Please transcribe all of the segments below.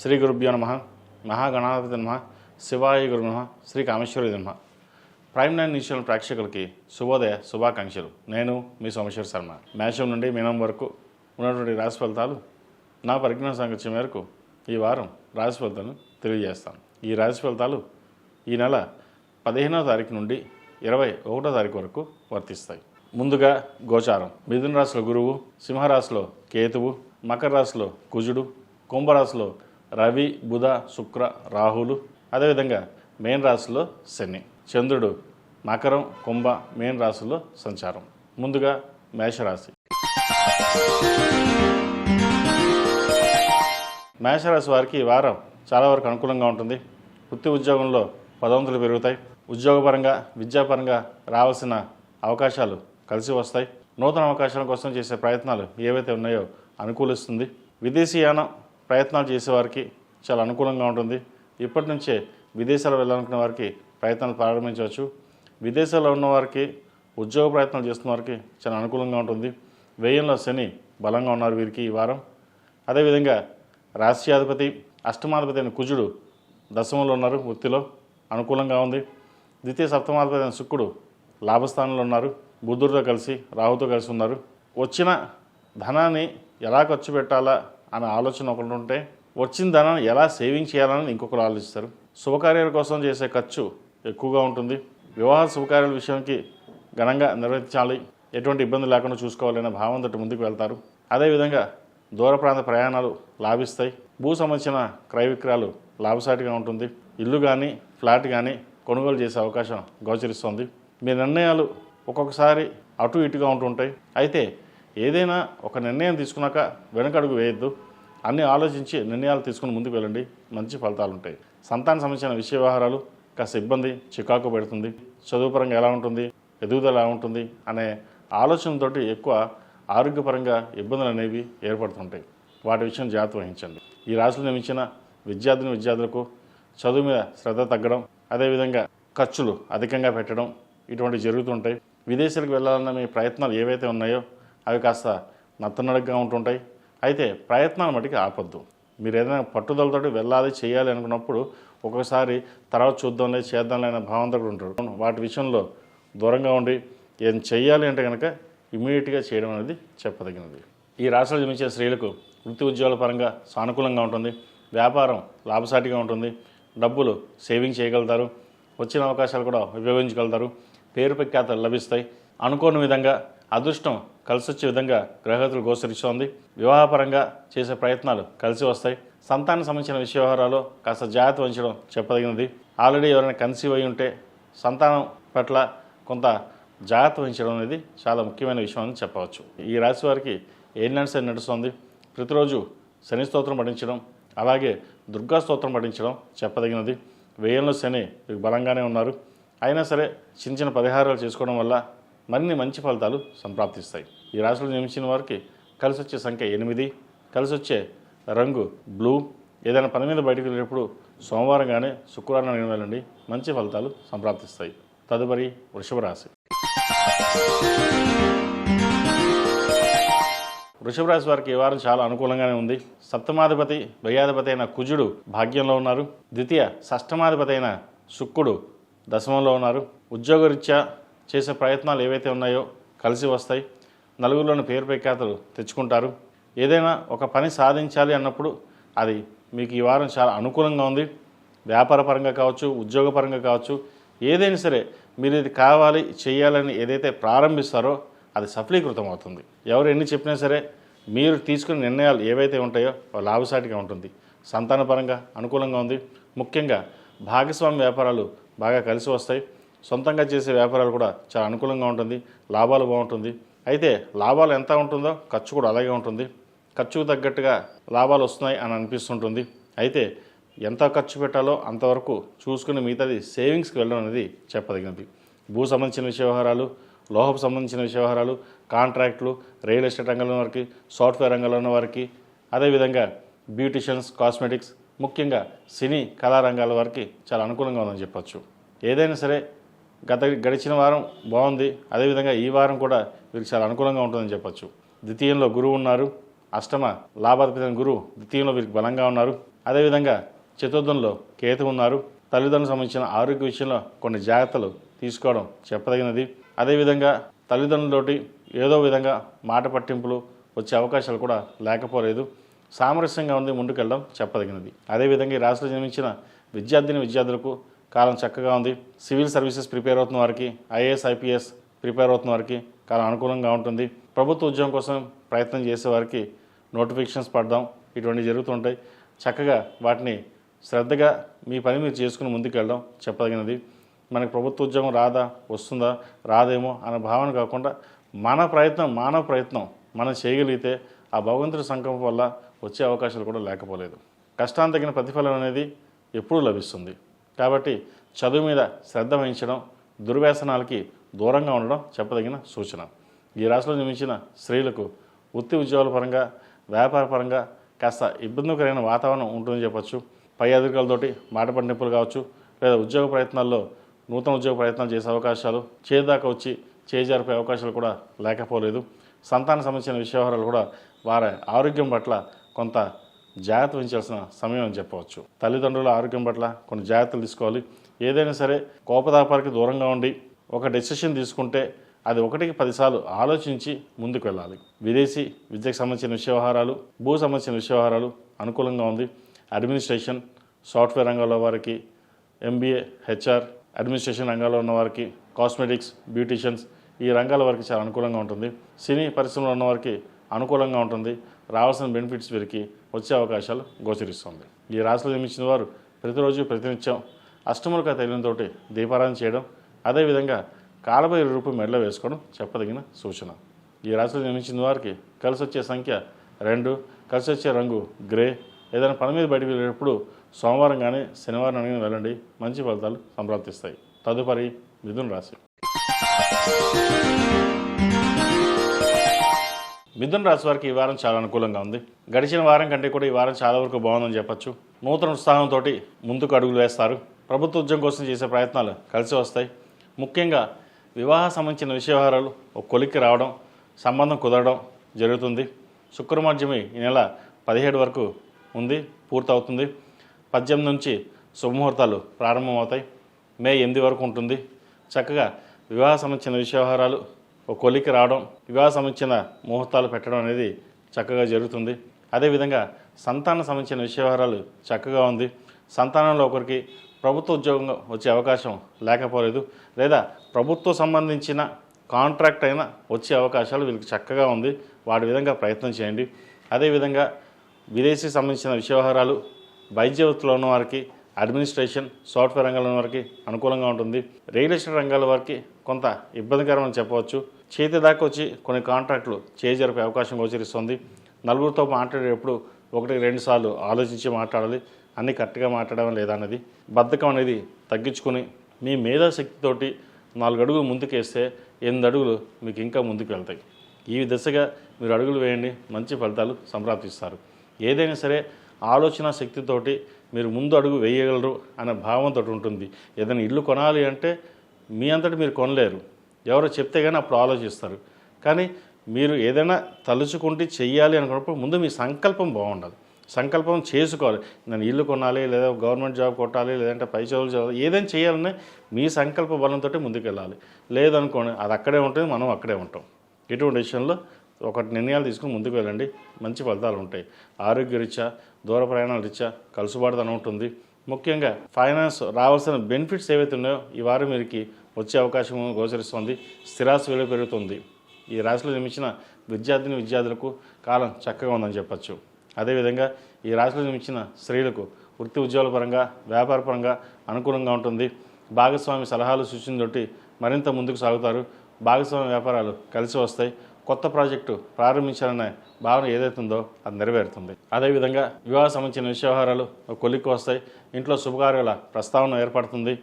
శ్రీ గురుభ్యో నమః. మహాగణాధిపతి నమః. శివాయ గురు నమః. శ్రీ కామేశ్వరి నమః. ప్రైమ్ 9 న్యూస్ ఛానల్ ప్రేక్షకులకి శుభోదయ శుభాకాంక్షలు. నేను మీ సోమేశ్వర శర్మ. మేషం నుండి మీనం వరకు ఉన్నటువంటి రాశి ఫలితాలు నా పరిజ్ఞాన సంగతి మేరకు ఈ వారం రాశి ఫలితాలను తెలియజేస్తాను. ఈ రాశి ఫలితాలు ఈ నెల 15వ తారీఖు నుండి 21వ తారీఖు వరకు వర్తిస్తాయి. ముందుగా గోచారం. మిథున రాశిలో గురువు, సింహరాశిలో కేతువు, మకర రాశిలో కుజుడు, కుంభరాశిలో రవి, బుధ, శుక్ర, రాహులు, అదేవిధంగా మేన్ రాశిలో శని. చంద్రుడు మకరం, కుంభ, మేన్ రాశిలో సంచారం. ముందుగా మేషరాశి. మేషరాశి వారికి ఈ వారం చాలా వరకు అనుకూలంగా ఉంటుంది. వృత్తి ఉద్యోగంలో పదోన్నతులు పెరుగుతాయి. ఉద్యోగపరంగా విద్యాపరంగా రావాల్సిన అవకాశాలు కలిసి వస్తాయి. నూతన అవకాశాల కోసం చేసే ప్రయత్నాలు ఏవైతే ఉన్నాయో అనుకూలిస్తుంది. విదేశీయాన ప్రయత్నాలు చేసేవారికి చాలా అనుకూలంగా ఉంటుంది. ఇప్పటి నుంచే విదేశాలు వెళ్ళాలనుకునే వారికి ప్రయత్నాలు ప్రారంభించవచ్చు. విదేశాల్లో ఉన్నవారికి, ఉద్యోగ ప్రయత్నాలు చేస్తున్న వారికి చాలా అనుకూలంగా ఉంటుంది. వ్యయంలో శని బలంగా ఉన్నారు వీరికి ఈ వారం. అదేవిధంగా రాశ్యాధిపతి, అష్టమాధిపతి అయిన కుజుడు దశమంలో ఉన్నారు, వృత్తిలో అనుకూలంగా ఉంది. ద్వితీయ సప్తమాధిపతి అయిన శుక్రుడు లాభస్థానంలో ఉన్నారు, బుధుడితో కలిసి రాహుతో కలిసి ఉన్నారు. వచ్చిన ధనాన్ని ఎలా ఖర్చు పెట్టాలా అనే ఆలోచన ఒకటి ఉంటే, వచ్చిన ధనాన్ని ఎలా సేవింగ్ చేయాలని ఇంకొకరు ఆలోచిస్తారు. శుభకార్యాల కోసం చేసే ఖర్చు ఎక్కువగా ఉంటుంది. వివాహ శుభకార్యాల విషయానికి ఘనంగా నిర్వహించాలి, ఎటువంటి ఇబ్బంది లేకుండా చూసుకోవాలనే భావంతో ముందుకు వెళ్తారు. అదేవిధంగా దూర ప్రాంత ప్రయాణాలు లాభిస్తాయి. భూ సంబంధించిన క్రయ విక్రయాలు లాభసాటిగా ఉంటుంది. ఇల్లు కానీ ఫ్లాట్ కానీ కొనుగోలు చేసే అవకాశం గోచరిస్తుంది. మీ నిర్ణయాలు ఒక్కొక్కసారి అటు ఇటుగా ఉంటుంటాయి. అయితే ఏదైనా ఒక నిర్ణయం తీసుకున్నాక వెనకడుగు వేయద్దు. అన్నీ ఆలోచించి నిర్ణయాలు తీసుకుని ముందుకు వెళ్ళండి, మంచి ఫలితాలు ఉంటాయి. సంతాన సంబంధించిన విషయ వ్యవహారాలు కాస్త ఇబ్బంది, చికాకు పెడుతుంది. చదువుపరంగా ఎలా ఉంటుంది, ఎదుగుదల ఎలా ఉంటుంది అనే ఆలోచనతోటి ఎక్కువ ఆరోగ్యపరంగా ఇబ్బందులు అనేవి ఏర్పడుతుంటాయి. వాటి విషయం జాగ్రత్త వహించండి. ఈ రాశిలో నిర్మించిన విద్యార్థులకు చదువు మీద శ్రద్ధ తగ్గడం, అదేవిధంగా ఖర్చులు అధికంగా పెట్టడం ఇటువంటివి జరుగుతుంటాయి. విదేశాలకు వెళ్ళాలన్న మీ ప్రయత్నాలు ఏవైతే ఉన్నాయో అవి కాస్త నత్తనడగ్గా ఉంటుంటాయి. అయితే ప్రయత్నాలు మటుకు ఆపొద్దు. మీరు ఏదైనా పట్టుదలతోటి వెళ్ళాలి, చేయాలి అనుకున్నప్పుడు ఒక్కొక్కసారి తర్వాత చూద్దాంలే, చేద్దాంలే అనే భావంతో ఉంటారు. వాటి విషయంలో దూరంగా ఉండి ఏం చెయ్యాలి అంటే కనుక ఇమీడియట్గా చేయడం అనేది చెప్పదగినది. ఈ రాశిలో జన్మించే స్త్రీలకు వృత్తి ఉద్యోగాల పరంగా సానుకూలంగా ఉంటుంది. వ్యాపారం లాభసాటిగా ఉంటుంది. డబ్బులు సేవింగ్ చేయగలుగుతారు. వచ్చిన అవకాశాలు కూడా ఉపయోగించగలుగుతారు. పేరు ప్రఖ్యాతలు లభిస్తాయి. అనుకోని విధంగా అదృష్టం కలిసి వచ్చే విధంగా గ్రహగతులు గోచరిస్తోంది. వివాహపరంగా చేసే ప్రయత్నాలు కలిసి వస్తాయి. సంతానం సంబంధించిన విషయ వ్యవహారాల్లో కాస్త జాగ్రత్త వహించడం చెప్పదగినది. ఆల్రెడీ ఎవరైనా కన్సీవ్ అయి ఉంటే సంతానం పట్ల కొంత జాగ్రత్త వహించడం అనేది చాలా ముఖ్యమైన విషయం అని చెప్పవచ్చు. ఈ రాశి వారికి ఏలినాటి శని నడుస్తుంది. ప్రతిరోజు శని స్తోత్రం పఠించడం, అలాగే దుర్గా స్తోత్రం పఠించడం చెప్పదగినది. వ్యయంలో శని బలంగానే ఉన్నారు. అయినా సరే చిన్న చిన్న పరిహారాలు చేసుకోవడం వల్ల మరిన్ని మంచి ఫలితాలు సంప్రాప్తిస్తాయి. ఈ రాశిలో జన్మించిన వారికి కలిసి వచ్చే సంఖ్య 8, కలిసి వచ్చే రంగు బ్లూ. ఏదైనా పని మీద బయటకు వెళ్ళేటప్పుడు సోమవారం కానీ శుక్రవారం కానీ వెళ్ళండి, మంచి ఫలితాలు సంప్రాప్తిస్తాయి. తదుపరి వృషభ రాశి. వృషభ రాశి వారికి ఈ వారం చాలా అనుకూలంగానే ఉంది. సప్తమాధిపతి వ్యయాధిపతి అయిన కుజుడు భాగ్యంలో ఉన్నారు. ద్వితీయ షష్టమాధిపతి అయిన శుక్రుడు దశమంలో ఉన్నారు. ఉద్యోగరీత్యా చేసే ప్రయత్నాలు ఏవైతే ఉన్నాయో కలిసి వస్తాయి. నలుగురిలోని పేరు ప్రఖ్యాతలు తెచ్చుకుంటారు. ఏదైనా ఒక పని సాధించాలి అన్నప్పుడు అది మీకు ఈ వారం చాలా అనుకూలంగా ఉంది. వ్యాపార పరంగా కావచ్చు, ఉద్యోగపరంగా కావచ్చు, ఏదైనా సరే మీరు ఇది కావాలి చేయాలని ఏదైతే ప్రారంభిస్తారో అది సఫలీకృతం అవుతుంది. ఎవరు ఎన్ని చెప్పినా సరే మీరు తీసుకునే నిర్ణయాలు ఏవైతే ఉంటాయో లాభసాటిగా ఉంటుంది. సంతానపరంగా అనుకూలంగా ఉంది. ముఖ్యంగా భాగస్వామ్య వ్యాపారాలు బాగా కలిసి వస్తాయి. సొంతంగా చేసే వ్యాపారాలు కూడా చాలా అనుకూలంగా ఉంటుంది. లాభాలు బాగుంటుంది. అయితే లాభాలు ఎంత ఉంటుందో ఖర్చు కూడా అలాగే ఉంటుంది. ఖర్చుకు తగ్గట్టుగా లాభాలు వస్తున్నాయి అని అనిపిస్తుంటుంది. అయితే ఎంత ఖర్చు పెట్టాలో అంతవరకు చూసుకుని మిగతాది సేవింగ్స్కి వెళ్ళడం అనేది చెప్పదగినది. భూ సంబంధించిన విషయ వ్యవహారాలు, లోహపు సంబంధించిన విషయ వ్యవహారాలు, కాంట్రాక్టులు, రియల్ ఎస్టేట్ రంగంలో ఉన్న వారికి, సాఫ్ట్వేర్ రంగంలో ఉన్న వారికి, అదేవిధంగా బ్యూటిషియన్స్, కాస్మెటిక్స్, ముఖ్యంగా సినీ కళారంగాల వారికి చాలా అనుకూలంగా ఉందని చెప్పచ్చు. ఏదైనా సరే గడిచిన వారం బాగుంది. అదేవిధంగా ఈ వారం కూడా వీరికి చాలా అనుకూలంగా ఉంటుందని చెప్పచ్చు. ద్వితీయంలో గురువు ఉన్నారు. అష్టమ లాభాధిపతి గురువు ద్వితీయంలో వీరికి బలంగా ఉన్నారు. అదేవిధంగా చతుర్థంలో కేతు ఉన్నారు. తల్లిదండ్రులకు సంబంధించిన ఆరోగ్య విషయంలో కొన్ని జాగ్రత్తలు తీసుకోవడం చెప్పదగినది. అదేవిధంగా తల్లిదండ్రులతోటి ఏదో విధంగా మాట పట్టింపులు వచ్చే అవకాశాలు కూడా లేకపోలేదు. సామరస్యంగా ఉంది, ముందుకెళ్ళడం చెప్పదగినది. అదేవిధంగా ఈ రాశిలో జన్మించిన విద్యార్థులకు కాలం చక్కగా ఉంది. సివిల్ సర్వీసెస్ ప్రిపేర్ అవుతున్న వారికి, ఐఏఎస్ ఐపీఎస్ ప్రిపేర్ అవుతున్న వారికి కాలం అనుకూలంగా ఉంటుంది. ప్రభుత్వ ఉద్యోగం కోసం ప్రయత్నం చేసేవారికి నోటిఫికేషన్స్ పడడం ఇటువంటివి జరుగుతుంటాయి. చక్కగా వాటిని శ్రద్ధగా మీ పని మీరు చేసుకుని ముందుకెళ్ళడం చెప్పదగినది. మనకి ప్రభుత్వ ఉద్యోగం రాదా, వస్తుందా, రాదేమో అనే భావన కాకుండా మానవ ప్రయత్నం మనం చేయగలిగితే ఆ భగవంతుడి సంకల్పం వల్ల వచ్చే అవకాశాలు కూడా లేకపోలేదు. కష్టానికి తగిన ప్రతిఫలం అనేది ఎప్పుడూ లభిస్తుంది. కాబట్టి చదువు మీద శ్రద్ధ వహించడం, దుర్వ్యసనాలకి దూరంగా ఉండడం చెప్పదగిన సూచన. ఈ రాశిలో జన్మించిన స్త్రీలకు వృత్తి ఉద్యోగాల పరంగా, వ్యాపార పరంగా కాస్త ఇబ్బందికరమైన వాతావరణం ఉంటుందని చెప్పచ్చు. పై అధికారులతోటి మాట పట్టింపులు కావచ్చు, లేదా ఉద్యోగ ప్రయత్నాల్లో నూతన ఉద్యోగ ప్రయత్నాలు చేసే అవకాశాలు, చేదాకా వచ్చి చేజారిపోయే అవకాశాలు కూడా లేకపోలేదు. సంతాన సంబంధించిన విషయాలు కూడా వారి ఆరోగ్యం పట్ల కొంత జాగ్రత్త వహించాల్సిన సమయం అని చెప్పవచ్చు. తల్లిదండ్రుల ఆరోగ్యం పట్ల కొన్ని జాగ్రత్తలు తీసుకోవాలి. ఏదైనా సరే కోపతాపాలకి దూరంగా ఉండి ఒక డెసిషన్ తీసుకుంటే అది 1కి 10 సార్లు ఆలోచించి ముందుకు వెళ్ళాలి. విదేశీ విద్యకు సంబంధించిన వ్యవహారాలు, భూ సంబంధించిన వ్యవహారాలు అనుకూలంగా ఉంది. అడ్మినిస్ట్రేషన్, సాఫ్ట్వేర్ రంగంలో వారికి, ఎంబీఏ, హెచ్ఆర్, అడ్మినిస్ట్రేషన్ రంగాల్లో ఉన్న వారికి, కాస్మెటిక్స్, బ్యూటీషియన్స్ ఈ రంగాల వారికి చాలా అనుకూలంగా ఉంటుంది. సినీ పరిశ్రమలో ఉన్న వారికి అనుకూలంగా ఉంటుంది. రావాల్సిన బెనిఫిట్స్ వీరికి వచ్చే అవకాశాలు గోచరిస్తుంది. ఈ రాశిలో జన్మించిన వారు ప్రతిరోజు ప్రతినిత్యం అష్టములుగా తైలంతో దీపారాధన చేయడం, అదేవిధంగా కాలభైరవ రూపం మెడలో వేసుకోవడం చెప్పదగిన సూచన. ఈ రాశిలో జన్మించిన వారికి కలిసి వచ్చే సంఖ్య 2, కలిసి వచ్చే రంగు గ్రే. ఏదైనా పని మీద బయటకు వెళ్ళేటప్పుడు సోమవారం కానీ శనివారం కానీ వెళ్ళండి, మంచి ఫలితాలు సంప్రాప్తిస్తాయి. తదుపరి మిథున రాశి. మిథున రాశి వారికి ఈ వారం చాలా అనుకూలంగా ఉంది. గడిచిన వారం కంటే కూడా ఈ వారం చాలా వరకు బాగుందని చెప్పచ్చు. నూతన ఉత్సాహంతో ముందుకు అడుగులు వేస్తారు. ప్రభుత్వ ఉద్యోగం కోసం చేసే ప్రయత్నాలు కలిసి వస్తాయి. ముఖ్యంగా వివాహ సంబంధించిన వ్యవహారాలు ఒక కొలిక్కి రావడం, సంబంధం కుదరడం జరుగుతుంది. శుక్రమాధ్యమి ఈ నెల 17 వరకు ఉంది, పూర్తవుతుంది. 18 నుంచి శుభముహూర్తాలు ప్రారంభమవుతాయి. మే 8 వరకు ఉంటుంది. చక్కగా వివాహ సంబంధించిన వ్యవహారాలు ఒక కొలిక్కి రావడం, వివాహ సంబంధించిన ముహూర్తాలు పెట్టడం అనేది చక్కగా జరుగుతుంది. అదేవిధంగా సంతానం సంబంధించిన వ్యవహారాలు చక్కగా ఉంది. సంతానంలో ఒకరికి ప్రభుత్వ ఉద్యోగం వచ్చే అవకాశం లేకపోలేదు, లేదా ప్రభుత్వ సంబంధించిన కాంట్రాక్ట్ అయినా వచ్చే అవకాశాలు వీళ్ళకి చక్కగా ఉంది. వాటి విధంగా ప్రయత్నం చేయండి. అదేవిధంగా విదేశీ సంబంధించిన వ్యవహారాలు, వైద్య వృత్తిలో ఉన్న వారికి, అడ్మినిస్ట్రేషన్, సాఫ్ట్వేర్ రంగంలో ఉన్న వారికి అనుకూలంగా ఉంటుంది. రియల్ ఎస్టేట్ రంగాల వారికి కొంత ఇబ్బందికరమని చెప్పవచ్చు. చేతి దాకా వచ్చి కొన్ని కాంట్రాక్టులు చేజరిపే అవకాశం గోచరిస్తుంది. నలుగురితో మాట్లాడేటప్పుడు 1-2 సార్లు ఆలోచించి మాట్లాడాలి. అన్నీ కరెక్ట్గా మాట్లాడడం లేదా అనేది బద్ధకం అనేది తగ్గించుకొని మీ మేధాశక్తితోటి 4 అడుగులు ముందుకేస్తే 8 అడుగులు మీకు ఇంకా ముందుకు వెళ్తాయి. ఈ దిశగా మీరు అడుగులు వేయండి, మంచి ఫలితాలు సంప్రాప్తిస్తారు. ఏదైనా సరే ఆలోచన శక్తితోటి మీరు ముందు అడుగు వేయగలరు అనే భావంతో ఉంటుంది. ఏదైనా ఇల్లు కొనాలి అంటే మీ అంతటి మీరు కొనలేరు, ఎవరో చెప్తే కానీ అప్పుడు ఆలోచిస్తారు. కానీ మీరు ఏదైనా తలుచుకుంటే చెయ్యాలి అనుకున్నప్పుడు ముందు మీ సంకల్పం బాగుండాలి. సంకల్పం చేసుకోవాలి. నేను ఇల్లు కొనాలి, లేదా గవర్నమెంట్ జాబ్ కొట్టాలి, లేదంటే పై చదువులు చదవాలి, ఏదైనా చేయాలనే మీ సంకల్ప బలంతో ముందుకు వెళ్ళాలి. లేదనుకోండి అది అక్కడే ఉంటుంది, మనం అక్కడే ఉంటాం. ఇటువంటి విషయంలో ఒక నిర్ణయాలు తీసుకుని ముందుకు వెళ్ళండి, మంచి ఫలితాలు ఉంటాయి. ఆరోగ్యరీత్యా, దూర ప్రయాణాల రీత్యా కలుసుబాటుతనం ఉంటుంది. ముఖ్యంగా ఫైనాన్స్ రావాల్సిన బెనిఫిట్స్ ఏవైతే ఉన్నాయో ఈ వారం వీరికి వచ్చే అవకాశం గోచరిస్తుంది. స్థిరాస్తి విలువ పెరుగుతుంది. ఈ రాశిలో జన్మించిన విద్యార్థులకు కాలం చక్కగా ఉందని చెప్పచ్చు. అదేవిధంగా ఈ రాశిలో జన్మించిన స్త్రీలకు వృత్తి ఉద్యోగాల పరంగా, వ్యాపార పరంగా అనుకూలంగా ఉంటుంది. భాగస్వామి సలహాలు సూచనతోటి మరింత ముందుకు సాగుతారు. భాగస్వామి వ్యాపారాలు కలిసి వస్తాయి. కొత్త ప్రాజెక్టు ప్రారంభించాలనే భావన ఏదైతే ఉందో అది నెరవేరుతుంది. అదేవిధంగా వివాహ సంబంధించిన వ్యవహారాలు కొలిక్కి వస్తాయి. ఇంట్లో శుభకార్యాల ప్రస్తావన ఏర్పడుతుంది.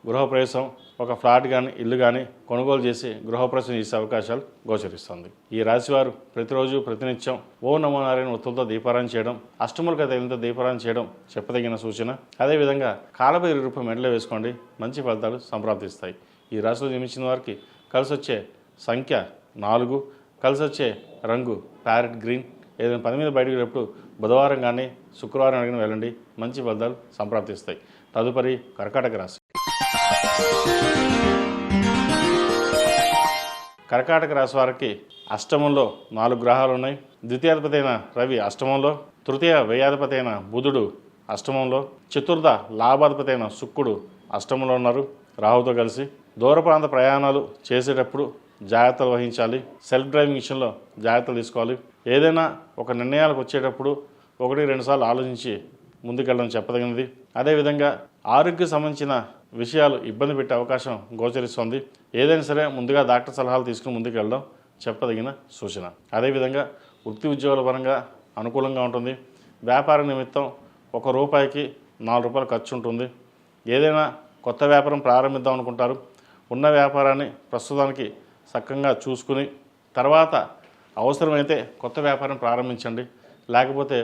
గృహప్రవేశం, ఒక ఫ్లాట్ కానీ ఇల్లు కానీ కొనుగోలు చేసి గృహప్రవేశం చేసే అవకాశాలు గోచరిస్తుంది. ఈ రాశివారు ప్రతిరోజు ప్రతినిత్యం ఓం నమో నారాయణ ఒత్తులతో దీపారాయణ చేయడం, అష్టములుగా తైలంతో దీపారాయణ చేయడం చెప్పదగిన సూచన. అదేవిధంగా కాలభైరవ రూపం మెడలో వేసుకోండి, మంచి ఫలితాలు సంప్రాప్తిస్తాయి. ఈ రాశిలో జన్మించిన వారికి కలిసి వచ్చే సంఖ్య 4, కలిసి వచ్చే రంగు ప్యారెట్ గ్రీన్, ఏదైనా పని మీద బయటకు వెళ్ళినప్పుడు బుధవారం కానీ శుక్రవారం అడిగిన వెళ్ళండి, మంచి ఫలితాలు సంప్రాప్తిస్తాయి. తదుపరి కర్కాటక రాశి. కర్కాటక రాశి వారికి అష్టమంలో 4 గ్రహాలు ఉన్నాయి. ద్వితీయాధిపతి అయిన రవి అష్టమంలో, తృతీయ వ్యయాధిపతి అయిన బుధుడు అష్టమంలో, చతుర్థ లాభాధిపతి అయిన శుక్రుడు అష్టమంలో ఉన్నారు రాహుతో కలిసి. దూర ప్రాంత ప్రయాణాలు చేసేటప్పుడు జాగ్రత్తలు వహించాలి. సెల్ఫ్ డ్రైవింగ్ విషయంలో జాగ్రత్తలు తీసుకోవాలి. ఏదైనా ఒక నిర్ణయాలకు వచ్చేటప్పుడు 1-2 సార్లు ఆలోచించి ముందుకెళ్ళడం చెప్పదగినది. అదేవిధంగా ఆరోగ్య సంబంధించిన విషయాలు ఇబ్బంది పెట్టే అవకాశం గోచరిస్తుంది. ఏదైనా సరే ముందుగా డాక్టర్ సలహాలు తీసుకుని ముందుకు వెళ్ళడం చెప్పదగిన సూచన. అదేవిధంగా వృత్తి ఉద్యోగాల పరంగా అనుకూలంగా ఉంటుంది. వ్యాపార నిమిత్తం ₹1కి ₹4 ఖర్చు ఉంటుంది. ఏదైనా కొత్త వ్యాపారం ప్రారంభిద్దాం అనుకుంటారు. ఉన్న వ్యాపారాన్ని ప్రస్తుతానికి చక్కగా చూసుకుని తర్వాత అవసరమైతే కొత్త వ్యాపారం ప్రారంభించండి, లేకపోతే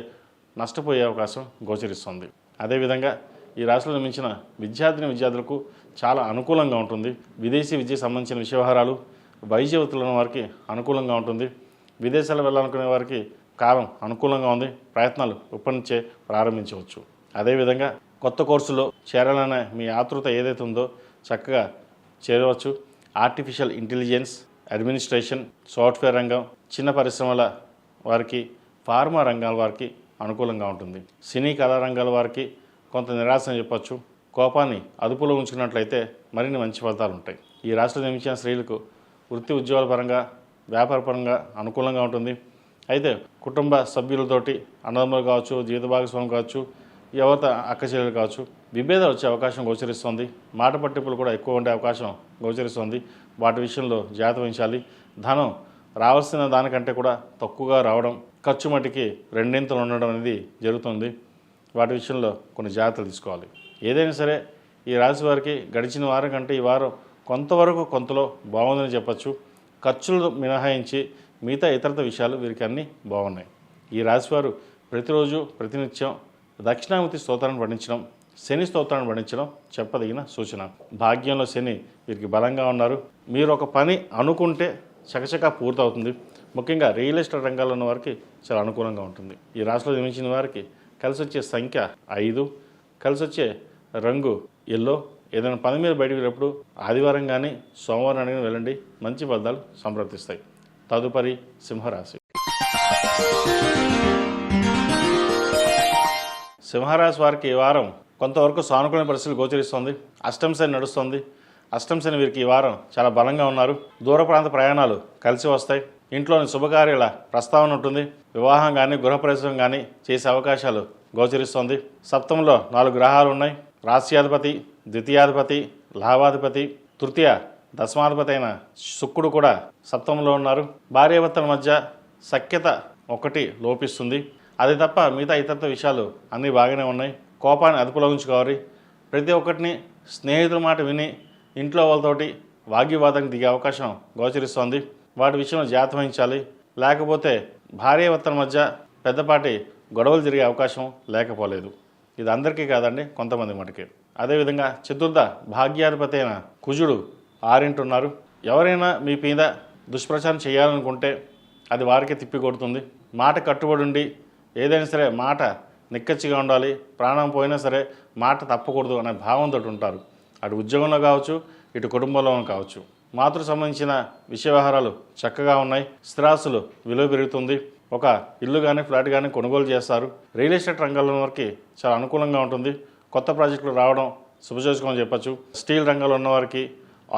నష్టపోయే అవకాశం గోచరిస్తుంది. అదేవిధంగా ఈ రాశిలో నిర్మించిన విద్యార్థులకు చాలా అనుకూలంగా ఉంటుంది. విదేశీ విద్యకు సంబంధించిన వ్యవహారాలు, వైద్యవృత్తులు ఉన్న వారికి అనుకూలంగా ఉంటుంది. విదేశాలు వెళ్ళాలనుకునే వారికి కాలం అనుకూలంగా ఉంది. ప్రయత్నాలు ఇప్పటి నుంచే ప్రారంభించవచ్చు. అదేవిధంగా కొత్త కోర్సులో చేరాలనే మీ ఆతృత ఏదైతే ఉందో చక్కగా చేరవచ్చు. ఆర్టిఫిషియల్ ఇంటెలిజెన్స్, అడ్మినిస్ట్రేషన్, సాఫ్ట్వేర్ రంగం, చిన్న పరిశ్రమల వారికి, ఫార్మా రంగాల వారికి అనుకూలంగా ఉంటుంది. సినీ కళా రంగాల వారికి కొంత నిరాశ అని చెప్పచ్చు. కోపాన్ని అదుపులో ఉంచుకున్నట్లయితే మరిన్ని మంచి ఫలితాలు ఉంటాయి. ఈ రాష్ట్రంలో నిర్మించిన స్త్రీలకు వృత్తి ఉద్యోగాల పరంగా, వ్యాపార పరంగా అనుకూలంగా ఉంటుంది. అయితే కుటుంబ సభ్యులతోటి అన్నదమ్ములు కావచ్చు, జీవిత భాగస్వామి కావచ్చు, యువత అక్క చెల్లెలు కావచ్చు, విభేదాలు వచ్చే అవకాశం గోచరిస్తుంది. మాట పట్టింపులు కూడా ఎక్కువ ఉండే అవకాశం గోచరిస్తుంది. వాటి విషయంలో జాగ్రత్త వహించాలి. ధనం రావాల్సిన దానికంటే కూడా తక్కువగా రావడం, ఖర్చు మట్టికి 2 ఉండడం అనేది జరుగుతుంది. వాటి విషయంలో కొన్ని జాగ్రత్తలు తీసుకోవాలి. ఏదైనా సరే ఈ రాశి వారికి గడిచిన వారం కంటే ఈ వారం కొంతలో బాగుందని చెప్పచ్చు. ఖర్చులు మినహాయించి మిగతా ఇతరత విషయాలు వీరికి అన్నీ బాగున్నాయి. ఈ రాశివారు ప్రతిరోజు ప్రతినిత్యం దక్షిణామూర్తి స్తోత్రాన్ని పఠించడం, శని స్తోత్రాన్ని పఠించడం చెప్పదగిన సూచన. భాగ్యంలో శని వీరికి బలంగా ఉన్నారు. మీరు ఒక పని అనుకుంటే చకచకా పూర్తవుతుంది. ముఖ్యంగా రియల్ ఎస్టేట్ రంగాల్లో ఉన్న వారికి చాలా అనుకూలంగా ఉంటుంది. ఈ రాశిలో జన్మించిన వారికి కలిసి వచ్చే సంఖ్య 5, కలిసి వచ్చే రంగు ఎల్లో. ఏదైనా పని మీద బయటకు వెళ్ళినప్పుడు ఆదివారం కానీ సోమవారం కానీ వెళ్ళండి, మంచి ఫలితాలు సంప్రాప్తిస్తాయి. తదుపరి సింహరాశి. సింహరాశి వారికి ఈ వారం కొంతవరకు సానుకూల పరిస్థితులు గోచరిస్తుంది. అష్టమ శని నడుస్తుంది. అష్టమ శని వీరికి ఈ వారం చాలా బలంగా ఉన్నారు. దూర ప్రాంత ప్రయాణాలు కలిసి వస్తాయి. ఇంట్లోని శుభకార్యాల ప్రస్తావన ఉంటుంది. వివాహం కానీ గృహప్రవేశం కానీ చేసే అవకాశాలు గోచరిస్తుంది. సప్తమంలో 4 గ్రహాలు ఉన్నాయి. రాశ్యాధిపతి, ద్వితీయాధిపతి, లాభాధిపతి, తృతీయ దశమాధిపతి అయిన శుక్రుడు కూడా సప్తమంలో ఉన్నారు. భార్యాభర్తల మధ్య సఖ్యత ఒకటి లోపిస్తుంది. అది తప్ప మిగతా ఇతర విషయాలు అన్నీ బాగానే ఉన్నాయి. కోపాన్ని అదుపులో ఉంచుకోవాలి. ప్రతి ఒక్కటిని స్నేహితుల మాట విని ఇంట్లో వాళ్ళతోటి వాగ్వివాదానికి దిగే అవకాశం గోచరిస్తోంది. వాటి విషయంలో జాగ్రత్త వహించాలి. లేకపోతే భార్యాభర్తల మధ్య పెద్దపాటి గొడవలు జరిగే అవకాశం లేకపోలేదు. ఇది అందరికీ కాదండి, కొంతమంది మటుకే. అదేవిధంగా చతుర్థ భాగ్యాధిపతి అయిన కుజుడు 6 ఉన్నారు. ఎవరైనా మీ మీద దుష్ప్రచారం చేయాలనుకుంటే అది వారికే తిప్పికొడుతుంది. మాట కట్టుబడి ఉండి ఏదైనా సరే మాట నిక్కచ్చిగా ఉండాలి. ప్రాణం పోయినా సరే మాట తప్పకూడదు అనే భావంతో ఉంటారు. అటు ఉద్యోగంలో కావచ్చు, ఇటు కుటుంబంలో కావచ్చు. మాతృ సంబంధించిన విషయ వ్యవహారాలు చక్కగా ఉన్నాయి. స్థిరాస్తులు విలువ పెరుగుతుంది. ఒక ఇల్లు కానీ ఫ్లాట్ కానీ కొనుగోలు చేస్తారు. రియల్ ఎస్టేట్ రంగంలో వారికి చాలా అనుకూలంగా ఉంటుంది. కొత్త ప్రాజెక్టులు రావడం శుభసూచకమని చెప్పచ్చు. స్టీల్ రంగంలో ఉన్నవారికి,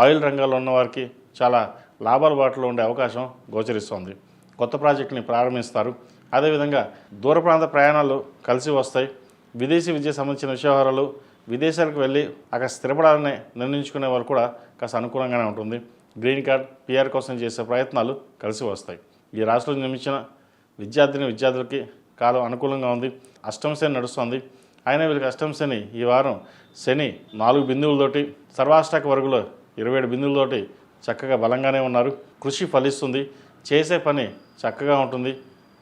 ఆయిల్ రంగంలో ఉన్నవారికి చాలా లాభాల బాటలో ఉండే అవకాశం గోచరిస్తోంది. కొత్త ప్రాజెక్టుని ప్రారంభిస్తారు. అదేవిధంగా దూర ప్రాంత ప్రయాణాలు కలిసి వస్తాయి. విదేశీ విద్యకు సంబంధించిన వ్యవహారాలు, విదేశాలకు వెళ్ళి అక్కడ స్థిరపడాలని నిర్ణయించుకునే వారు కూడా కాస్త అనుకూలంగానే ఉంటుంది. గ్రీన్ కార్డ్, పిఆర్ కోసం చేసే ప్రయత్నాలు కలిసి వస్తాయి. ఈ రాష్ట్రంలో నిర్మించిన విద్యార్థులకి కాలం అనుకూలంగా ఉంది. అష్టమ శని నడుస్తుంది. అయినా వీళ్ళకి అష్టమ శని ఈ వారం శని 4 బిందువులతోటి, సర్వాష్టాక వర్గులో 27 బిందువులతోటి చక్కగా బలంగానే ఉన్నారు. కృషి ఫలిస్తుంది. చేసే పని చక్కగా ఉంటుంది.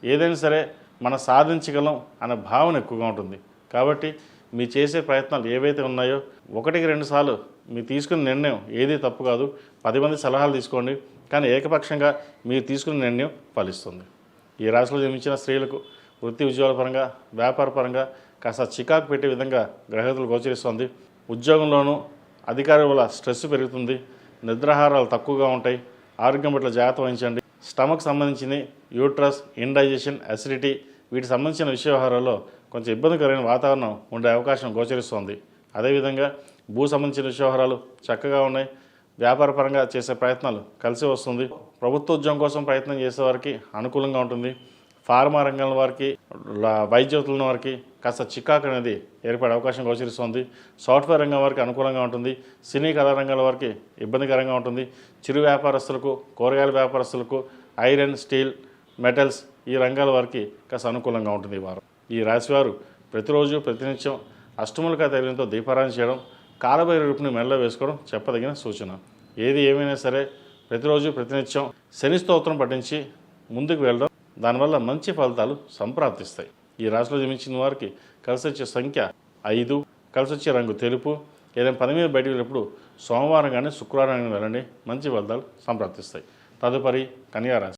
ఏదైనా సరే మనం సాధించగలం అనే భావన ఎక్కువగా ఉంటుంది. కాబట్టి మీ చేసే ప్రయత్నాలు ఏవైతే ఉన్నాయో 1-2 సార్లు మీరు తీసుకున్న నిర్ణయం ఏది తప్పు కాదు. 10 మంది సలహాలు తీసుకోండి, కానీ ఏకపక్షంగా మీరు తీసుకున్న నిర్ణయం ఫలిస్తుంది. ఈ రాశిలో జన్మించిన స్త్రీలకు వృత్తి ఉద్యోగాల పరంగా వ్యాపార పరంగా కాస్త చికాకు పెట్టే విధంగా గ్రహగతులు గోచరిస్తుంది. ఉద్యోగంలోనూ అధికారుల వల్ల స్ట్రెస్ పెరుగుతుంది. నిద్రాహారాలు తక్కువగా ఉంటాయి. ఆరోగ్యం పట్ల జాగ్రత్త వహించండి. స్టమక్ సంబంధించిన యూట్రస్, ఇండైజెషన్, అసిడిటీ వీటికి సంబంధించిన వ్యవహారాల్లో కొంచెం ఇబ్బందికరమైన వాతావరణం ఉండే అవకాశం గోచరిస్తోంది. అదేవిధంగా భూ సంబంధించిన వ్యవహారాలు చక్కగా ఉన్నాయి. వ్యాపార పరంగా చేసే ప్రయత్నాలు కలిసి వస్తుంది. ప్రభుత్వ ఉద్యోగం కోసం ప్రయత్నం చేసే వారికి అనుకూలంగా ఉంటుంది. ఫార్మా రంగం వారికి, వైద్యుల వారికి కాస్త చికాకు అనేది ఏర్పడే అవకాశం గోచరిస్తుంది. సాఫ్ట్వేర్ రంగం వారికి అనుకూలంగా ఉంటుంది. సినీ కళా రంగాల వారికి ఇబ్బందికరంగా ఉంటుంది. చిరు వ్యాపారస్తులకు, కూరగాయల వ్యాపారస్తులకు, ఐరన్, స్టీల్, మెటల్స్ ఈ రంగాల వారికి కాస్త అనుకూలంగా ఉంటుంది ఈ వారం. ఈ రాశివారు ప్రతిరోజు ప్రతినిత్యం అష్టములకా తైలంతో దీపారాధన చేయడం, కాలభైరవ రూపుని మెడలో వేసుకోవడం చెప్పదగిన సూచన. ఏది ఏమైనా సరే ప్రతిరోజు ప్రతినిత్యం శని స్తోత్రం పఠించి ముందుకు వెళ్ళడం, దానివల్ల మంచి ఫలితాలు సంప్రాప్తిస్తాయి. ఈ రాశిలో జన్మించిన వారికి కలిసి వచ్చే సంఖ్య 5, కలిసి వచ్చే రంగు తెలుపు. ఏదైనా పని మీద బయటకు వెళ్ళినప్పుడు సోమవారం కానీ శుక్రవారం కానీ వెళ్ళండి, మంచి ఫలితాలు సంప్రాప్తిస్తాయి. తదుపరి కన్యారాశి.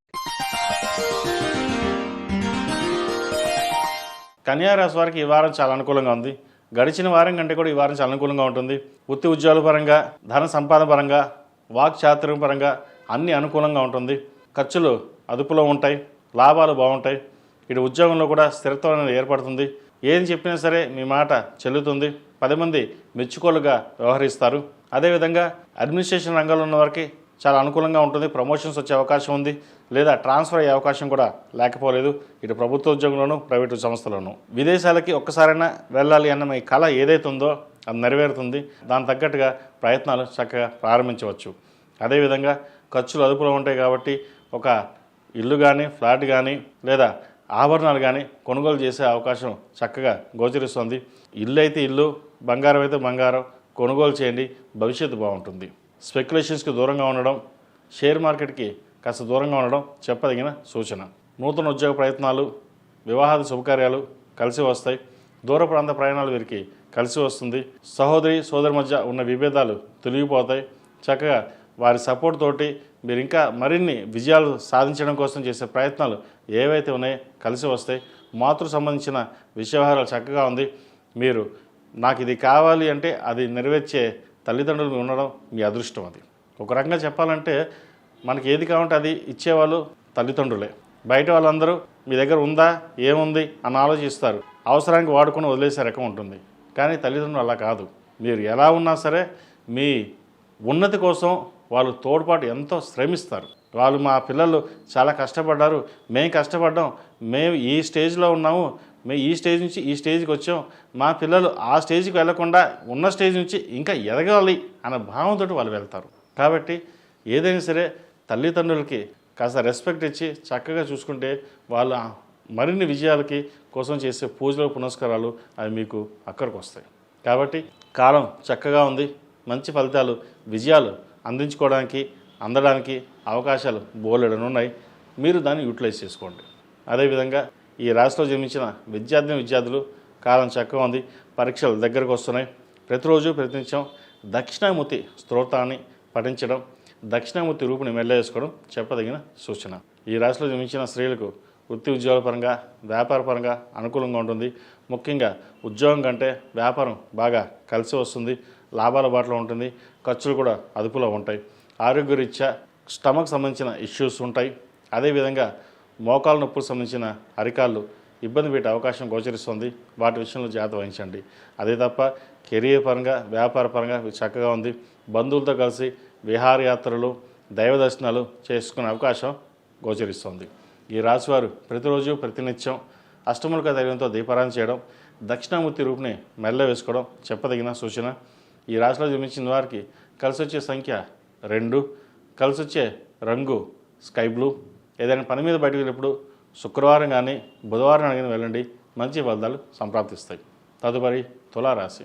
కన్యారాశి వారికి ఈ వారం చాలా అనుకూలంగా ఉంది. గడిచిన వారం కంటే కూడా ఈ వారం చాలా అనుకూలంగా ఉంటుంది. వృత్తి ఉద్యోగాల పరంగా, ధన సంపాదన పరంగా, వాక్ చాతుర్యం పరంగా అన్ని అనుకూలంగా ఉంటుంది. ఖర్చులు అదుపులో ఉంటాయి. లాభాలు బాగుంటాయి. ఇటు ఉద్యోగంలో కూడా స్థిరత్వం అనేది ఏర్పడుతుంది. ఏం చెప్పినా సరే మీ మాట చెల్లుతుంది. 10 మంది మెచ్చుకోలుగా వ్యవహరిస్తారు. అదేవిధంగా అడ్మినిస్ట్రేషన్ రంగంలో ఉన్న వారికి చాలా అనుకూలంగా ఉంటుంది. ప్రమోషన్స్ వచ్చే అవకాశం ఉంది, లేదా ట్రాన్స్ఫర్ అయ్యే అవకాశం కూడా లేకపోలేదు. ఇటు ప్రభుత్వ ఉద్యోగంలోనూ, ప్రైవేటు సంస్థలోనూ. విదేశాలకి ఒక్కసారైనా వెళ్ళాలి అన్న మీ కళ ఏదైతే ఉందో అది నెరవేరుతుంది. దాని తగ్గట్టుగా ప్రయత్నాలు చక్కగా ప్రారంభించవచ్చు. అదేవిధంగా ఖర్చులు అదుపులో ఉంటాయి కాబట్టి ఒక ఇల్లు కానీ, ఫ్లాట్ కానీ, లేదా ఆభరణాలు కానీ కొనుగోలు చేసే అవకాశం చక్కగా గోచరిస్తుంది. ఇల్లు అయితే ఇల్లు, బంగారం అయితే బంగారం కొనుగోలు చేయండి. భవిష్యత్తు బాగుంటుంది. స్పెక్యులేషన్స్కి దూరంగా ఉండడం, షేర్ మార్కెట్కి కాస్త దూరంగా ఉండడం చెప్పదగిన సూచన. నూతన ఉద్యోగ ప్రయత్నాలు, వివాహాది శుభకార్యాలు కలిసి వస్తాయి. దూర ప్రాంత ప్రయాణాలు వీరికి కలిసి వస్తుంది. సహోదరి సోదరి మధ్య ఉన్న విభేదాలు తొలగిపోతాయి. చక్కగా వారి సపోర్ట్ తోటి మీరు ఇంకా మరిన్ని విజయాలు సాధించడం కోసం చేసే ప్రయత్నాలు ఏవైతే ఉన్నాయో కలిసి వస్తాయి. మాతృ సంబంధించిన విషయవహారాలు చక్కగా ఉంది. మీరు నాకు ఇది కావాలి అంటే అది నెరవేర్చే తల్లిదండ్రులు ఉండడం మీ అదృష్టం. అది ఒక రకంగా చెప్పాలంటే మనకి ఏది కావాలంటే అది ఇచ్చేవాళ్ళు తల్లిదండ్రులే. బయట వాళ్ళందరూ మీ దగ్గర ఉందా, ఏముంది అని ఆలోచిస్తారు. అవసరానికి వాడుకొని వదిలేసే రకం ఉంటుంది. కానీ తల్లిదండ్రులు అలా కాదు. మీరు ఎలా ఉన్నా సరే మీ ఉన్నతి కోసం వాళ్ళు తోడ్పాటు ఎంతో శ్రమిస్తారు. వాళ్ళు మా పిల్లలు చాలా కష్టపడ్డారు, మేము కష్టపడ్డాం, మేము ఈ స్టేజ్లో ఉన్నాము, మేము ఈ స్టేజ్ నుంచి ఈ స్టేజ్కి వచ్చాం, మా పిల్లలు ఆ స్టేజ్కి వెళ్లకుండా ఉన్న స్టేజ్ నుంచి ఇంకా ఎదగాలి అనే భావంతో వాళ్ళు వెళ్తారు. కాబట్టి ఏదైనా సరే తల్లిదండ్రులకి కాస్త రెస్పెక్ట్ ఇచ్చి చక్కగా చూసుకుంటే వాళ్ళ మరిన్ని విజయాలకి కోసం చేసే పూజలు పునస్కారాలు అవి మీకు అక్కడికి వస్తాయి. కాబట్టి కాలం చక్కగా ఉంది. మంచి ఫలితాలు, విజయాలు అందించుకోవడానికి, అందడానికి అవకాశాలు బోలెడను ఉన్నాయి. మీరు దాన్ని యూటిలైజ్ చేసుకోండి. అదేవిధంగా ఈ రాశిలో జన్మించిన విద్యార్థులు కాలం చక్కగా ఉంది. పరీక్షలు దగ్గరకు వస్తున్నాయి. ప్రతిరోజు ప్రతినిత్యం దక్షిణామూర్తి స్తోత్రాన్ని పఠించడం, దక్షిణామూర్తి రూపుని మెళ్ళవేసుకోవడం చెప్పదగిన సూచన. ఈ రాశిలో జన్మించిన స్త్రీలకు వృత్తి ఉద్యోగాల పరంగా, వ్యాపార పరంగా అనుకూలంగా ఉంటుంది. ముఖ్యంగా ఉద్యోగం కంటే వ్యాపారం బాగా కలిసి వస్తుంది. లాభాల బాటలో ఉంటుంది. ఖర్చులు కూడా అదుపులో ఉంటాయి. ఆరోగ్యరీత్యా స్టమక్ సంబంధించిన ఇష్యూస్ ఉంటాయి. అదేవిధంగా మోకాలు నొప్పులకు సంబంధించిన అరికాళ్ళు ఇబ్బంది పెట్టే అవకాశం గోచరిస్తుంది. వాటి విషయంలో జాగ్రత్త వహించండి. అదే తప్ప కెరీర్ పరంగా, వ్యాపార పరంగా చక్కగా ఉంది. బంధువులతో కలిసి విహారయాత్రలు, దైవ దర్శనాలు చేసుకునే అవకాశం గోచరిస్తుంది. ఈ రాశివారు ప్రతిరోజు ప్రతినిత్యం అష్టములకా దైవంతో దీపారాధన చేయడం, దక్షిణామూర్తి రూపుని మెడలో వేసుకోవడం చెప్పదగిన సూచన. ఈ రాశిలో జన్మించిన వారికి కలిసి వచ్చే సంఖ్య 2, కలిసి వచ్చే రంగు స్కై బ్లూ. ఏదైనా పని మీద బయటకు వెళ్ళినప్పుడు శుక్రవారం కానీ బుధవారం కానీ వెళ్ళండి, మంచి ఫలితాలు సంప్రాప్తిస్తాయి. తదుపరి తులారాశి.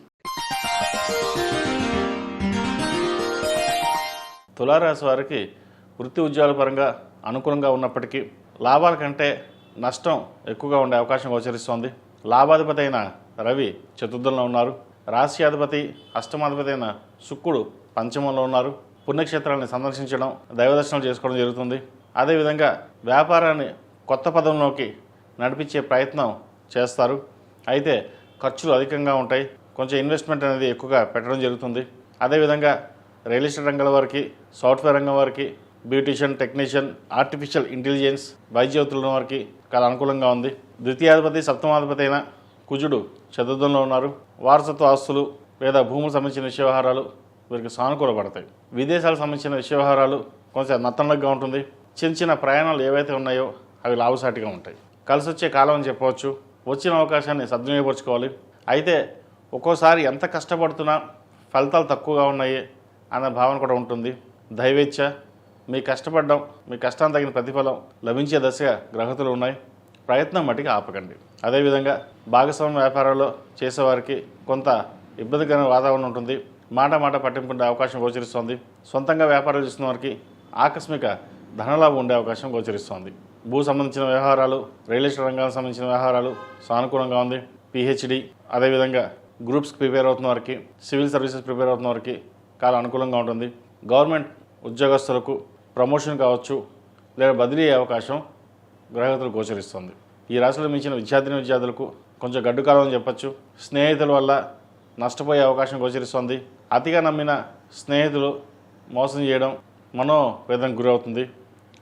తులారాశి వారికి వృత్తి ఉద్యోగాల పరంగా అనుకూలంగా ఉన్నప్పటికీ లాభాల కంటే నష్టం ఎక్కువగా ఉండే అవకాశం గోచరిస్తోంది. లాభాధిపతి అయిన రవి చతుర్థంలో ఉన్నారు. రాశ్యాధిపతి, అష్టమాధిపతి అయిన శుక్రుడు పంచమంలో ఉన్నారు. పుణ్యక్షేత్రాన్ని సందర్శించడం, దైవదర్శనం చేసుకోవడం జరుగుతుంది. అదేవిధంగా వ్యాపారాన్ని కొత్త పదంలోకి నడిపించే ప్రయత్నం చేస్తారు. అయితే ఖర్చులు అధికంగా ఉంటాయి. కొంచెం ఇన్వెస్ట్మెంట్ అనేది ఎక్కువగా పెట్టడం జరుగుతుంది. అదేవిధంగా రియల్ ఎస్టేట్ రంగం వారికి, సాఫ్ట్వేర్ రంగం వారికి, బ్యూటీషియన్, టెక్నీషియన్, ఆర్టిఫిషియల్ ఇంటెలిజెన్స్, వైద్యోతుల వారికి చాలా అనుకూలంగా ఉంది. ద్వితీయాధిపతి, సప్తమాధిపతి అయిన కుజుడు చతుర్థంలో ఉన్నారు. వారసత్వ ఆస్తులు లేదా భూములకు సంబంధించిన విషయ వ్యవహారాలు వీరికి సానుకూలపడతాయి. విదేశాలకు సంబంధించిన విషయ వ్యవహారాలు కొంచెం నత్తనగా ఉంటుంది. చిన్న చిన్న ప్రయాణాలు ఏవైతే ఉన్నాయో అవి లాభసాటిగా ఉంటాయి. కలిసి వచ్చే కాలం అని చెప్పవచ్చు. వచ్చిన అవకాశాన్ని సద్వినియోగపరచుకోవాలి. అయితే ఒక్కోసారి ఎంత కష్టపడుతున్నా ఫలితాలు తక్కువగా ఉన్నాయి అన్న భావన కూడా ఉంటుంది. దైవేచ్ఛ, మీ కష్టపడడం, మీ కష్టానికి తగిన ప్రతిఫలం లభించే దశగా గ్రహతులు ఉన్నాయి. ప్రయత్నం మట్టికి ఆపకండి. అదేవిధంగా భాగస్వామ్య వ్యాపారాల్లో చేసేవారికి కొంత ఇబ్బందికరమైన వాతావరణం ఉంటుంది. మాట పట్టింపుండే అవకాశం గోచరిస్తోంది. సొంతంగా వ్యాపారాలు చేస్తున్న వారికి ఆకస్మిక ధనలాభం ఉండే అవకాశం గోచరిస్తోంది. భూ సంబంధించిన వ్యవహారాలు, రియల్ ఎస్టేట్ రంగానికి సంబంధించిన వ్యవహారాలు సానుకూలంగా ఉంది. పిహెచ్డి, అదేవిధంగా గ్రూప్స్కి ప్రిపేర్ అవుతున్న వారికి, సివిల్ సర్వీసెస్ ప్రిపేర్ అవుతున్న వారికి చాలా అనుకూలంగా ఉంటుంది. గవర్నమెంట్ ఉద్యోగస్తులకు ప్రమోషన్ కావచ్చు లేదా బదిలీ అయ్యే అవకాశం గ్రహగతులు గోచరిస్తుంది. ఈ రాశిలో మించిన విద్యార్థులకు కొంచెం గడ్డు కాలం అని చెప్పచ్చు. స్నేహితుల వల్ల నష్టపోయే అవకాశం గోచరిస్తుంది. అతిగా నమ్మిన స్నేహితులు మోసం చేయడం మనోవేదనకు గురవుతుంది.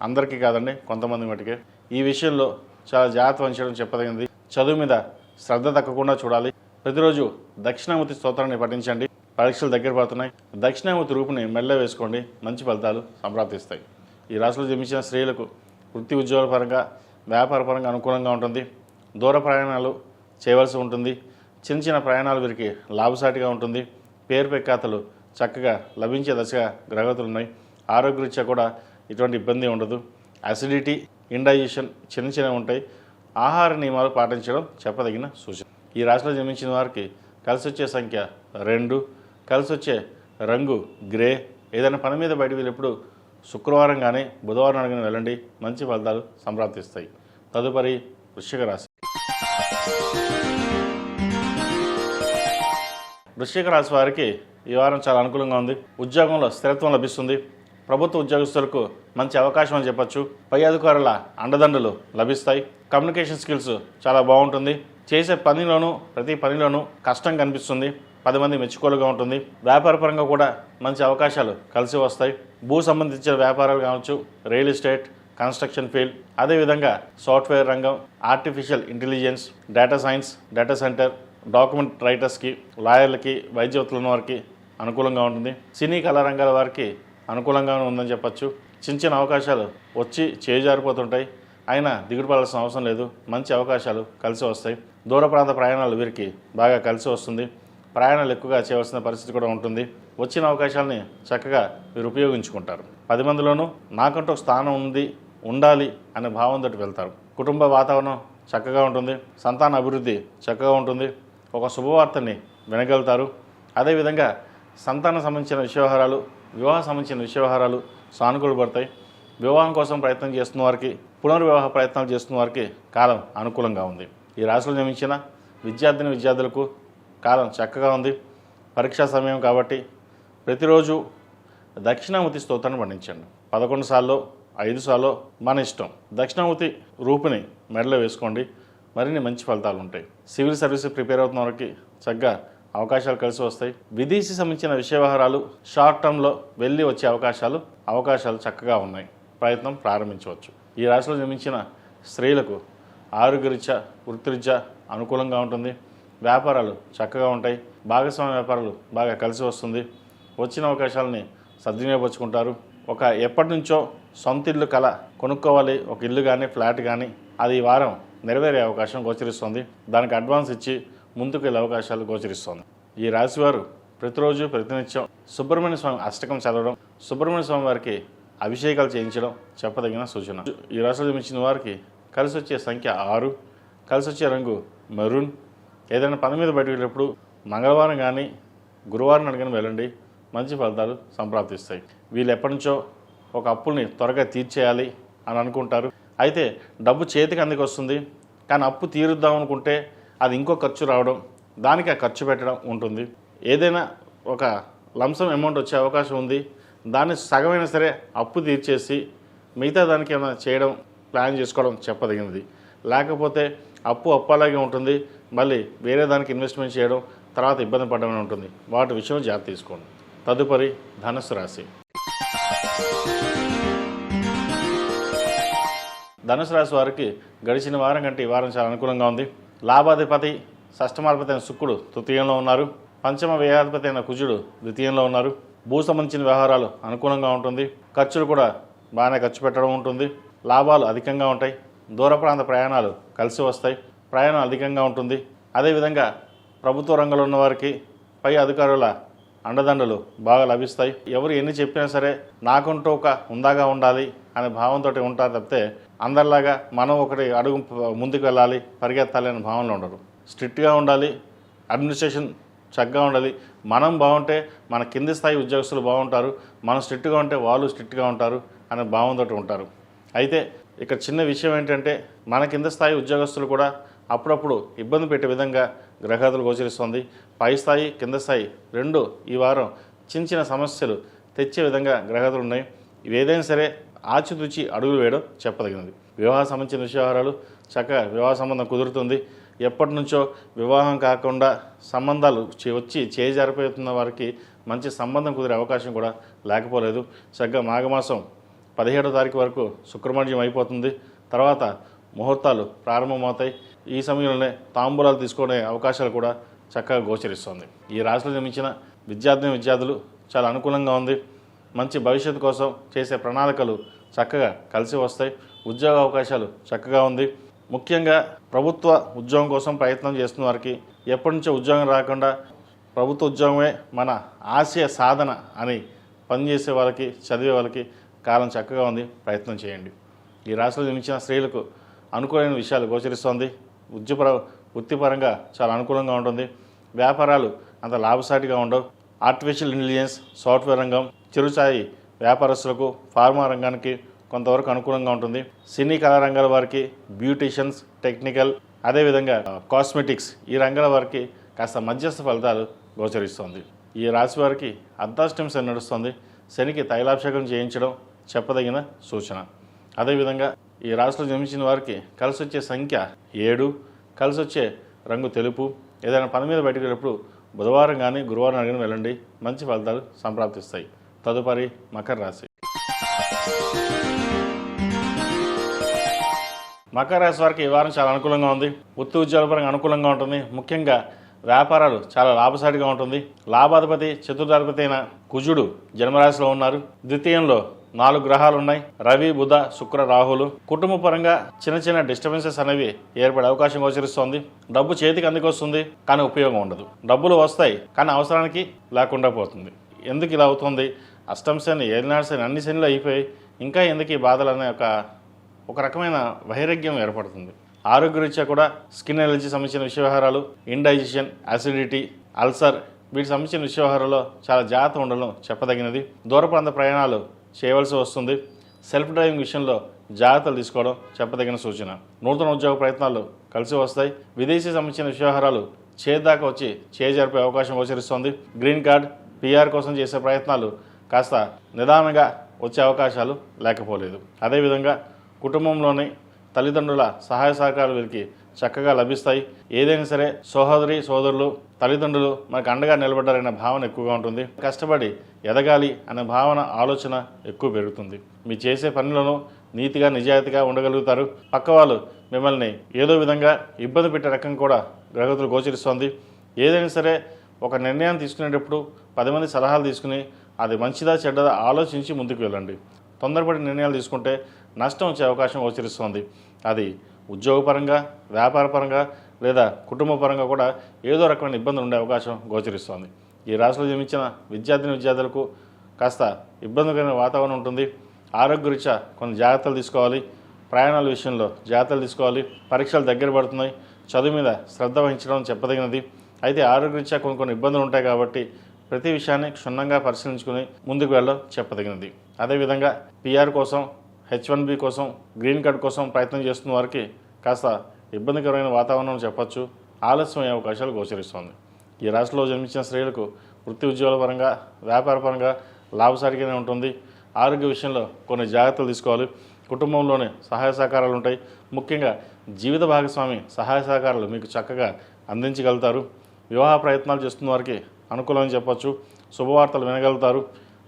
అందరికీ కాదండి, కొంతమంది మటుకే. ఈ విషయంలో చాలా జాగ్రత్త వహించడం చెప్పదగింది. చదువు మీద శ్రద్ధ తగ్గకుండా చూడాలి. ప్రతిరోజు దక్షిణామూర్తి స్తోత్రాన్ని పఠించండి. పరీక్షలు దగ్గర పడుతున్నాయి. దక్షిణామూర్తి రూపుని మెల్ల వేసుకోండి. మంచి ఫలితాలు సంప్రాప్తిస్తాయి. ఈ రాశిలో జన్మించిన స్త్రీలకు వృత్తి ఉద్యోగాల పరంగా, వ్యాపార పరంగా అనుకూలంగా ఉంటుంది. దూర ప్రయాణాలు చేయవలసి ఉంటుంది. చిన్న చిన్న ప్రయాణాలు వీరికి లాభసాటిగా ఉంటుంది. పేరు ప్రఖ్యాతలు చక్కగా లభించే దశగా గ్రహగతులు ఉన్నాయి. ఆరోగ్యరీత్యా కూడా ఎటువంటి ఇబ్బంది ఉండదు. అసిడిటీ, ఇండైజెషన్ చిన్న ఉంటాయి. ఆహార నియమాలు పాటించడం చెప్పదగిన సూచన. ఈ రాశిలో జన్మించిన వారికి కలిసి వచ్చే సంఖ్య 2, కలిసి వచ్చే రంగు గ్రే. ఏదైనా పని మీద బయటకు వెళ్ళినప్పుడు శుక్రవారం కానీ బుధవారం కానీ వెళ్ళండి. మంచి ఫలితాలు సంప్రాప్తిస్తాయి. తదుపరి వృశ్చిక రాశి. వృశ్చిక రాశి వారికి ఈ వారం చాలా అనుకూలంగా ఉంది. ఉద్యోగంలో స్థిరత్వం లభిస్తుంది. ప్రభుత్వ ఉద్యోగస్తులకు మంచి అవకాశం అని చెప్పచ్చు. పై అధికారుల అండదండలు లభిస్తాయి. కమ్యూనికేషన్ స్కిల్స్ చాలా బాగుంటుంది. చేసే పనిలోనూ ప్రతి పనిలోనూ కష్టం కనిపిస్తుంది. 10 మంది మెచ్చుకోలుగా ఉంటుంది. వ్యాపారపరంగా కూడా మంచి అవకాశాలు కలిసి వస్తాయి. భూ సంబంధించిన వ్యాపారాలు కావచ్చు, రియల్ ఎస్టేట్, కన్స్ట్రక్షన్ ఫీల్డ్, అదేవిధంగా సాఫ్ట్వేర్ రంగం, artificial intelligence, data science, data centre, document రైటర్స్కి, లాయర్లకి, వైద్యోతుల వారికి అనుకూలంగా ఉంటుంది. సినీ కళా రంగాల వారికి అనుకూలంగానే ఉందని చెప్పచ్చు. చిన్న అవకాశాలు వచ్చి చేజారిపోతుంటాయి. అయినా దిగుడు పడాల్సిన అవసరం లేదు. మంచి అవకాశాలు కలిసి వస్తాయి. దూర ప్రాంత ప్రయాణాలు వీరికి బాగా కలిసి వస్తుంది. ప్రయాణాలు ఎక్కువగా చేయవలసిన పరిస్థితి కూడా ఉంటుంది. వచ్చిన అవకాశాలని చక్కగా వీరు ఉపయోగించుకుంటారు. 10 మందిలోనూ నాకంటూ స్థానం ఉండాలి అనే భావంతో వెళ్తారు. కుటుంబ వాతావరణం చక్కగా ఉంటుంది. సంతాన అభివృద్ధి చక్కగా ఉంటుంది. ఒక శుభవార్తని వినగలుగుతారు. అదేవిధంగా సంతానం సంబంధించిన విషయవహారాలు, వివాహ సంబంధించిన విషయవహారాలు సానుకూలపడతాయి. వివాహం కోసం ప్రయత్నం చేస్తున్న వారికి, పునర్వివాహ ప్రయత్నాలు చేస్తున్న వారికి కాలం అనుకూలంగా ఉంది. ఈ రాశిలో జన్మించిన విద్యార్థులకు కాలం చక్కగా ఉంది. పరీక్షా సమయం కాబట్టి ప్రతిరోజు దక్షిణామూర్తి స్తోత్రాన్ని పండించండి. 11 సార్లు, 5 సార్లు మన ఇష్టం. దక్షిణామూర్తి రూపుని మెడలో వేసుకోండి. మరిన్ని మంచి ఫలితాలు ఉంటాయి. సివిల్ సర్వీస్ ప్రిపేర్ అవుతున్న వారికి చక్కగా అవకాశాలు కలిసి వస్తాయి. విదేశీ సంబంధించిన విషయ వ్యవహారాలు షార్ట్ టర్మ్లో వెళ్ళి వచ్చే అవకాశాలు చక్కగా ఉన్నాయి. ప్రయత్నం ప్రారంభించవచ్చు. ఈ రాశిలో జన్మించిన స్త్రీలకు ఆరోగ్యరీత్యా, వృత్తిరీత్యా అనుకూలంగా ఉంటుంది. వ్యాపారాలు చక్కగా ఉంటాయి. భాగస్వామ్య వ్యాపారాలు బాగా కలిసి వస్తుంది. వచ్చిన అవకాశాలని సద్వినియోగపరుచుకుంటారు. ఎప్పటి నుంచో సొంత ఇల్లు కళ కొనుక్కోవాలి, ఒక ఇల్లు కానీ ఫ్లాట్ కానీ, అది ఈ వారం నెరవేరే అవకాశం గోచరిస్తుంది. దానికి అడ్వాన్స్ ఇచ్చి ముందుకు వెళ్ళే అవకాశాలు గోచరిస్తుంది. ఈ రాశివారు ప్రతిరోజు ప్రతినిత్యం సుబ్రహ్మణ్య స్వామి అష్టకం చదవడం, సుబ్రహ్మణ్య స్వామి వారికి అభిషేకాలు చేయించడం చెప్పదగిన సూచన. ఈ రాశిలో జన్మించిన వారికి కలిసి వచ్చే సంఖ్య 6, కలిసి వచ్చే రంగు మెరూన్. ఏదైనా పని మీద బయటకు వెళ్ళినప్పుడు మంగళవారం కానీ గురువారం అడిగిన వెళ్ళండి. మంచి ఫలితాలు సంప్రాప్తిస్తాయి. వీళ్ళు ఎప్పటి నుంచో ఒక అప్పుల్ని త్వరగా తీర్చేయాలి అని అనుకుంటారు. అయితే డబ్బు చేతికి అందుకు వస్తుంది, కానీ అప్పు తీరుద్దాం అనుకుంటే అది ఇంకో ఖర్చు రావడం, దానికి ఆ ఖర్చు పెట్టడం ఉంటుంది. ఏదైనా ఒక లంసం అమౌంట్ వచ్చే అవకాశం ఉంది. దాన్ని సగమైనా సరే అప్పు తీర్చేసి మిగతా దానికి ఏమైనా చేయడం ప్లాన్ చేసుకోవడం చెప్పదగినది. లేకపోతే అప్పు అలాగే ఉంటుంది, మళ్ళీ వేరే దానికి ఇన్వెస్ట్మెంట్ చేయడం, తర్వాత ఇబ్బంది పడడమే ఉంటుంది. వాటి విషయం జాగ్రత్త తీసుకోండి. తదుపరి ధనుస్సు రాశి. ధనుసు రాశి వారికి గడిచిన వారం కంటే ఈ వారం చాలా అనుకూలంగా ఉంది. లాభాధిపతి షష్టమాధిపతి అయిన శుక్రుడు తృతీయంలో ఉన్నారు. పంచమ వ్యయాధిపతి అయిన కుజుడు ద్వితీయంలో ఉన్నారు. భూ సంబంధించిన వ్యవహారాలు అనుకూలంగా ఉంటుంది. ఖర్చులు కూడా బాగానే ఖర్చు పెట్టడం ఉంటుంది. లాభాలు అధికంగా ఉంటాయి. దూర ప్రాంత ప్రయాణాలు కలిసి వస్తాయి. ప్రయాణం అధికంగా ఉంటుంది. అదేవిధంగా ప్రభుత్వ రంగంలో ఉన్న వారికి పై అధికారుల అండదండలు బాగా లభిస్తాయి. ఎవరు ఎన్ని చెప్పినా సరే నాకుంటూ ఒక హుందాగా ఉండాలి అనే భావంతో ఉంటారు తప్పితే అందరిలాగా మనం ఒకటి అడుగు ముందుకు వెళ్ళాలి, పరిగెత్తాలి అనే భావనలో ఉండరు. స్ట్రిక్ట్గా ఉండాలి, అడ్మినిస్ట్రేషన్ చక్కగా ఉండాలి. మనం బాగుంటే మన కింది స్థాయి ఉద్యోగస్తులు బాగుంటారు, మనం స్ట్రిక్ట్గా ఉంటే వాళ్ళు స్ట్రిక్ట్గా ఉంటారు అనే భావంతో ఉంటారు. అయితే ఇక్కడ చిన్న విషయం ఏంటంటే మన కింద స్థాయి ఉద్యోగస్తులు కూడా అప్పుడప్పుడు ఇబ్బంది పెట్టే విధంగా గ్రహాదులు గోచరిస్తుంది. పై స్థాయి కింద స్థాయి రెండు ఈ వారం చిన్న సమస్యలు తెచ్చే విధంగా గ్రహాదులు ఉన్నాయి. ఇవేదైనా సరే ఆచితూచి అడుగులు వేయడం చెప్పదగినది. వివాహ సంబంధించిన విషయాలు చక్కగా వివాహ సంబంధం కుదురుతుంది. ఎప్పటి నుంచో వివాహం కాకుండా సంబంధాలు వచ్చి చేజారిపోతున్న వారికి మంచి సంబంధం కుదిరే అవకాశం కూడా లేకపోలేదు. చక్కగా మాఘమాసం 17వ తారీఖు వరకు శుక్రమణ్యం అయిపోతుంది. తర్వాత ముహూర్తాలు ప్రారంభమవుతాయి. ఈ సమయంలోనే తాంబూలాలు తీసుకునే అవకాశాలు కూడా చక్కగా గోచరిస్తుంది. ఈ రాశిలో జన్మించిన విద్యార్థులు చాలా అనుకూలంగా ఉంది. మంచి భవిష్యత్తు కోసం చేసే ప్రణాళికలు చక్కగా కలిసి వస్తాయి. ఉద్యోగ అవకాశాలు చక్కగా ఉంది. ముఖ్యంగా ప్రభుత్వ ఉద్యోగం కోసం ప్రయత్నం చేస్తున్న వారికి ఎప్పటి నుంచో ఉద్యోగం రాకుండా ప్రభుత్వ ఉద్యోగమే మన ఆశయ సాధన అని పనిచేసే వాళ్ళకి, చదివే వాళ్ళకి కాలం చక్కగా ఉంది. ప్రయత్నం చేయండి. ఈ రాశిలో జన్మించిన స్త్రీలకు అనుకూలమైన విషయాలు గోచరిస్తోంది. వృత్తిపరంగా చాలా అనుకూలంగా ఉంటుంది. వ్యాపారాలు అంత లాభసాటిగా ఉండవు. ఆర్టిఫిషియల్ ఇంటెలిజెన్స్, సాఫ్ట్వేర్ రంగం, చిరుస్థాయి వ్యాపారస్తులకు, ఫార్మా రంగానికి కొంతవరకు అనుకూలంగా ఉంటుంది. సినీ కళా రంగాల వారికి, బ్యూటీషియన్స్, టెక్నికల్, అదేవిధంగా కాస్మెటిక్స్ ఈ రంగాల వారికి కాస్త మధ్యస్థ ఫలితాలు గోచరిస్తుంది. ఈ రాశి వారికి అర్ధాష్టమి శని నడుస్తుంది. శనికి తైలాభిషేకం చేయించడం చెప్పదగిన సూచన. అదేవిధంగా ఈ రాశిలో జన్మించిన వారికి కలిసి వచ్చే సంఖ్య 7, కలిసి వచ్చే రంగు తెలుపు. ఏదైనా పని మీద బయటకు వెళ్ళినప్పుడు బుధవారం కానీ గురువారం కానీ వెళ్ళండి, మంచి ఫలితాలు సంప్రాప్తిస్తాయి. తదుపరి మకర రాశి. మకర రాశి వారికి ఈ వారం చాలా అనుకూలంగా ఉంది. వృత్తి ఉద్యోగపరంగా అనుకూలంగా ఉంటుంది. ముఖ్యంగా వ్యాపారాలు చాలా లాభసాటిగా ఉంటుంది. లాభాధిపతి చతుర్థాధిపతి అయిన కుజుడు జన్మరాశిలో ఉన్నారు. ద్వితీయంలో 4 గ్రహాలు ఉన్నాయి. రవి, బుధ, శుక్ర, రాహులు. కుటుంబ పరంగా చిన్న డిస్టర్బెన్సెస్ అనేవి ఏర్పడే అవకాశం గోచరిస్తోంది. డబ్బు చేతికి అందుకొస్తుంది, కానీ ఉపయోగం ఉండదు. డబ్బులు వస్తాయి, కానీ అవసరానికి లేకుండా పోతుంది. ఎందుకు ఇలా అవుతుంది? అష్టమ శని, ఏలినాడు శని, అన్ని శనిలో అయిపోయి ఇంకా ఎందుకు ఈ బాధలు అనే ఒక రకమైన వైరాగ్యం ఏర్పడుతుంది. ఆరోగ్యరీత్యా కూడా స్కిన్ ఎలర్జీ సంబంధించిన విషయవహారాలు, ఇండైజెషన్, అసిడిటీ, అల్సర్ వీటికి సంబంధించిన విషయవహారాల్లో చాలా జాగ్రత్త ఉండడం చెప్పదగినది. దూర ప్రాంత ప్రయాణాలు చేయవలసి వస్తుంది. సెల్ఫ్ డ్రైవింగ్ విషయంలో జాగ్రత్తలు తీసుకోవడం చెప్పదగిన సూచన. నూతన ఉద్యోగ ప్రయత్నాలు కలిసి వస్తాయి. విదేశీ సంబంధించిన విషయవహారాలు చేదాకా వచ్చి జరిపే అవకాశం గోచరిస్తోంది. గ్రీన్ కార్డ్, PR కోసం చేసే ప్రయత్నాలు కాస్త నిదానంగా వచ్చే అవకాశాలు లేకపోలేదు. అదేవిధంగా కుటుంబంలోని తల్లిదండ్రుల సహాయ సహకారాలు వీరికి చక్కగా లభిస్తాయి. ఏదైనా సరే సోదరులు, తల్లిదండ్రులు మనకు అండగా నిలబడ్డారనే భావన ఎక్కువగా ఉంటుంది. కష్టపడి ఎదగాలి అనే భావన, ఆలోచన ఎక్కువ పెరుగుతుంది. మీ చేసే పనులను నీతిగా, నిజాయితీగా ఉండగలుగుతారు. పక్క వాళ్ళు మిమ్మల్ని ఏదో విధంగా ఇబ్బంది పెట్టే రకం కూడా గ్రహగతులు గోచరిస్తోంది. ఏదైనా సరే ఒక నిర్ణయం తీసుకునేటప్పుడు 10 మంది సలహాలు తీసుకుని అది మంచిదా చెడ్డదా ఆలోచించి ముందుకు వెళ్ళండి. తొందరపడి నిర్ణయాలు తీసుకుంటే నష్టం వచ్చే అవకాశం గోచరిస్తోంది. అది ఉద్యోగపరంగా, వ్యాపారపరంగా లేదా కుటుంబ పరంగా కూడా ఏదో రకమైన ఇబ్బందులు ఉండే అవకాశం గోచరిస్తోంది. ఈ రాశిలో జన్మించిన విద్యార్థులకు కాస్త ఇబ్బందికరమైన వాతావరణం ఉంటుంది. ఆరోగ్యరీత్యా కొన్ని జాగ్రత్తలు తీసుకోవాలి. ప్రయాణాల విషయంలో జాగ్రత్తలు తీసుకోవాలి. పరీక్షలు దగ్గర పడుతున్నాయి. చదువు మీద శ్రద్ధ వహించడం చెప్పదగినది. అయితే ఆరోగ్యరీత్యా కొన్ని ఇబ్బందులు ఉంటాయి కాబట్టి ప్రతి విషయాన్ని క్షుణ్ణంగా పరిశీలించుకుని ముందుకు వెళ్ళడం చెప్పదగినది. అదేవిధంగా PR కోసం, H1B కోసం, గ్రీన్ కార్డ్ కోసం ప్రయత్నం చేస్తున్న వారికి కాస్త ఇబ్బందికరమైన వాతావరణం చెప్పచ్చు. ఆలస్యం అయ్యే అవకాశాలు గోచరిస్తోంది. ఈ రాశిలో జన్మించిన స్త్రీలకు వృత్తి ఉద్యోగాల పరంగా, వ్యాపార పరంగా లాభసాటిగానే ఉంటుంది. ఆరోగ్య విషయంలో కొన్ని జాగ్రత్తలు తీసుకోవాలి. కుటుంబంలోని సహాయ సహకారాలు ఉంటాయి. ముఖ్యంగా జీవిత భాగస్వామి సహాయ సహకారాలు మీకు చక్కగా అందించగలుగుతారు. వివాహ ప్రయత్నాలు చేస్తున్న వారికి అనుకూలమని చెప్పొచ్చు. శుభవార్తలు వినగలుగుతారు.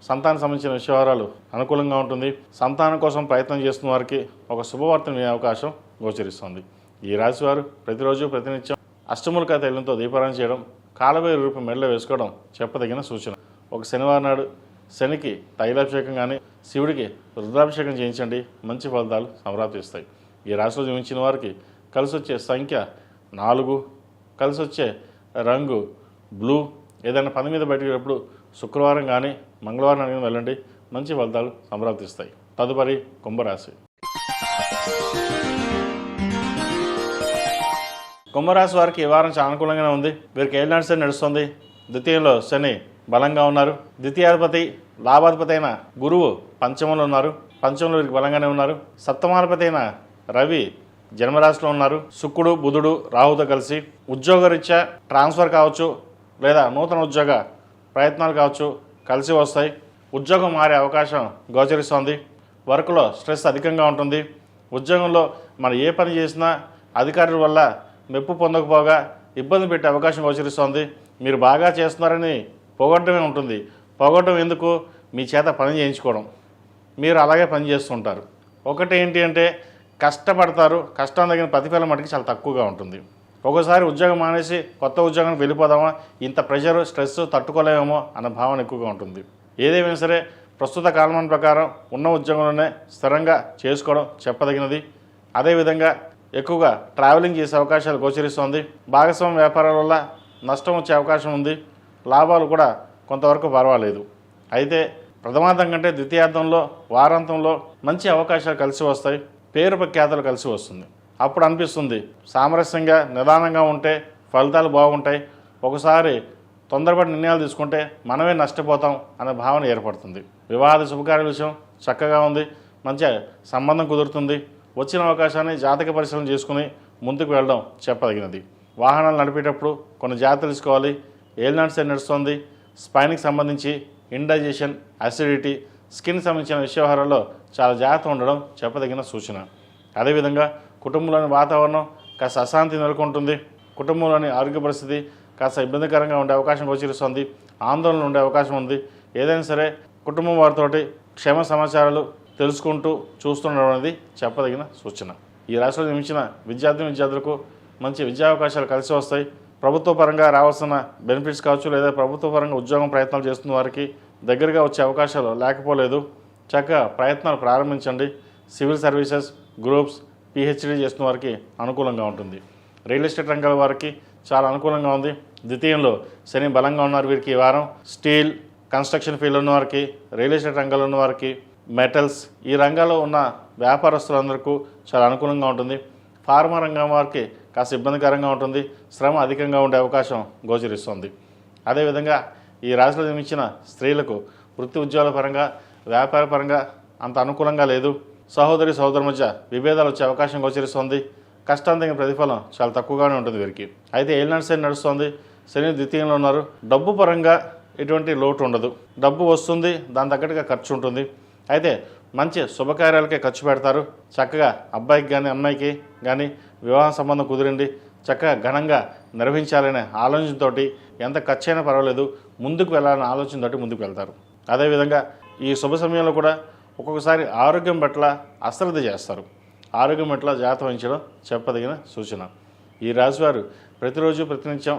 సంతానం సంబంధించిన విషయాలు అనుకూలంగా ఉంటుంది. సంతానం కోసం ప్రయత్నం చేస్తున్న వారికి ఒక శుభవార్తను వినే అవకాశం గోచరిస్తుంది. ఈ రాశివారు ప్రతిరోజు ప్రతినిత్యం అష్టములకా తైలంతో దీపారాధన చేయడం, కాలభైరవ రూపం మెడలో వేసుకోవడం చెప్పదగిన సూచన. ఒక శనివారం నాడు శనికి తైలాభిషేకం కానీ శివుడికి రుద్రాభిషేకం చేయించండి. మంచి ఫలితాలు సంప్రాప్తిస్తాయి. ఈ రాశిలో జన్మించిన వారికి కలిసి వచ్చే సంఖ్య 4, కలిసి వచ్చే రంగు బ్లూ. ఏదైనా పని మీద బయటకు శుక్రవారం కానీ మంగళవారం కానీ వెళ్ళండి. మంచి ఫలితాలు సంప్రాప్తిస్తాయి. తదుపరి కుంభరాశి. కుంభరాశి వారికి ఈ వారం చాలా అనుకూలంగానే ఉంది. వీరికి ఏలినాటి శని నడుస్తుంది. ద్వితీయంలో శని బలంగా ఉన్నారు. ద్వితీయాధిపతి లాభాధిపతి అయిన గురువు పంచమంలో ఉన్నారు. పంచమంలో వీరికి బలంగానే ఉన్నారు. సప్తమాధిపతి అయిన రవి జన్మరాశిలో ఉన్నారు. శుక్రుడు బుధుడు రాహుతో కలిసి ఉద్యోగరీత్యా ట్రాన్స్ఫర్ కావచ్చు, లేదా నూతన ఉద్యోగ ప్రయత్నాలు కావచ్చు, కలిసి వస్తాయి. ఉద్యోగం మారే అవకాశం గోచరిస్తోంది. వర్క్లో స్ట్రెస్ అధికంగా ఉంటుంది. ఉద్యోగంలో మనం ఏ పని చేసినా అధికారుల వల్ల మెప్పు పొందకపోగా ఇబ్బంది పెట్టే అవకాశం గోచరిస్తోంది. మీరు బాగా చేస్తున్నారని పొగడమే ఉంటుంది. పొగడడం ఎందుకు? మీ చేత పని చేయించుకోవడం. మీరు అలాగే పని చేస్తుంటారు. ఒకటి ఏంటి అంటే కష్టపడతారు. కష్టం తగిన ప్రతిఫలం మటుకు చాలా తక్కువగా ఉంటుంది. ఒక్కోసారి ఉద్యోగం మానేసి కొత్త ఉద్యోగానికి వెళ్ళిపోదామా, ఇంత ప్రెషర్ స్ట్రెస్ తట్టుకోలేమో అన్న భావన ఎక్కువగా ఉంటుంది. ఏదేమైనా సరే ప్రస్తుత కాలమాన ప్రకారం ఉన్న ఉద్యోగంలోనే స్థిరంగా చేసుకోవడం చెప్పదగినది. అదేవిధంగా ఎక్కువగా ట్రావెలింగ్ చేసే అవకాశాలు గోచరిస్తోంది. భాగస్వామ్య వ్యాపారాల వల్ల నష్టం వచ్చే అవకాశం ఉంది. లాభాలు కూడా కొంతవరకు పర్వాలేదు. అయితే ప్రథమార్థం కంటే ద్వితీయార్థంలో వారాంతంలో మంచి అవకాశాలు కలిసి వస్తాయి. పేరు ప్రఖ్యాతలు కలిసి వస్తుంది. అప్పుడు అనిపిస్తుంది సామరస్యంగా నిదానంగా ఉంటే ఫలితాలు బాగుంటాయి. ఒకసారి తొందరపడి నిర్ణయాలు తీసుకుంటే మనమే నష్టపోతాం అనే భావన ఏర్పడుతుంది. వివాహాది శుభకార్యాల విషయం చక్కగా ఉంది. మంచి సంబంధం కుదురుతుంది. వచ్చిన అవకాశాన్ని జాతక పరిశీలన చేసుకుని ముందుకు వెళ్ళడం చెప్పదగినది. వాహనాలు నడిపేటప్పుడు కొన్ని జాగ్రత్తలు తీసుకోవాలి. ఏలినాటి శని నడుస్తుంది. స్పైన్కి సంబంధించి ఇండైజెషన్, అసిడిటీ, స్కిన్ సంబంధించిన వ్యవహారాల్లో చాలా జాగ్రత్త ఉండడం చెప్పదగిన సూచన. అదేవిధంగా కుటుంబంలోని వాతావరణం కాస్త అశాంతి నెలకొంటుంది. కుటుంబంలోని ఆరోగ్య పరిస్థితి కాస్త ఇబ్బందికరంగా ఉండే అవకాశం గోచరిస్తుంది. ఆందోళన ఉండే అవకాశం ఉంది. ఏదైనా సరే కుటుంబం వారితోటి క్షేమ సమాచారాలు తెలుసుకుంటూ చూస్తుండడం అనేది చెప్పదగిన సూచన. ఈ రాశిలో జన్మించిన విద్యార్థులకు మంచి విద్యావకాశాలు కలిసి వస్తాయి. ప్రభుత్వ పరంగా రావాల్సిన బెనిఫిట్స్ కావచ్చు, లేదా ప్రభుత్వ పరంగా ఉద్యోగం ప్రయత్నాలు చేస్తున్న వారికి దగ్గరగా వచ్చే అవకాశాలు లేకపోలేదు. చక్కగా ప్రయత్నాలు ప్రారంభించండి. సివిల్ సర్వీసెస్, గ్రూప్స్, పిహెచ్డీ చేస్తున్న వారికి అనుకూలంగా ఉంటుంది. రియల్ ఎస్టేట్ రంగాల వారికి చాలా అనుకూలంగా ఉంది. ద్వితీయంలో శని బలంగా ఉన్నారు. వీరికి ఈ వారం స్టీల్, కన్స్ట్రక్షన్ ఫీల్డ్ ఉన్న వారికి, రియల్ ఎస్టేట్ రంగాల్లో ఉన్న వారికి, మెటల్స్ ఈ రంగాల్లో ఉన్న వ్యాపారస్తులందరికీ చాలా అనుకూలంగా ఉంటుంది. ఫార్మా రంగం వారికి కాస్త ఇబ్బందికరంగా ఉంటుంది. శ్రమ అధికంగా ఉండే అవకాశం గోచరిస్తుంది. అదేవిధంగా ఈ రాశిలో జన్మించిన స్త్రీలకు వృత్తి ఉద్యోగాల పరంగా, వ్యాపార పరంగా అంత అనుకూలంగా లేదు. సహోదరుల మధ్య విభేదాలు వచ్చే అవకాశం గోచరిస్తుంది. కష్టం తగిన ప్రతిఫలం చాలా తక్కువగానే ఉంటుంది వీరికి. అయితే ఏలినాటి శని నడుస్తుంది. శని ద్వితీయంలో ఉన్నారు. డబ్బు పరంగా ఎటువంటి లోటు ఉండదు. డబ్బు వస్తుంది, దాని తగ్గట్టుగా ఖర్చు ఉంటుంది. అయితే మంచి శుభకార్యాలకే ఖర్చు పెడతారు. చక్కగా అబ్బాయికి కానీ అమ్మాయికి కానీ వివాహ సంబంధం కుదిరింది. చక్కగా ఘనంగా నిర్వహించాలనే ఆలోచనతో ఎంత ఖర్చు అయినా పర్వాలేదు ముందుకు వెళ్ళాలనే ఆలోచనతో ముందుకు వెళ్తారు. అదేవిధంగా ఈ శుభ సమయంలో కూడా ఒక్కొక్కసారి ఆరోగ్యం పట్ల అశ్రద్ధ చేస్తారు. ఆరోగ్యం పట్ల జాగ్రత్త వహించడం చెప్పదగిన సూచన. ఈ రాశివారు ప్రతిరోజు ప్రతినిత్యం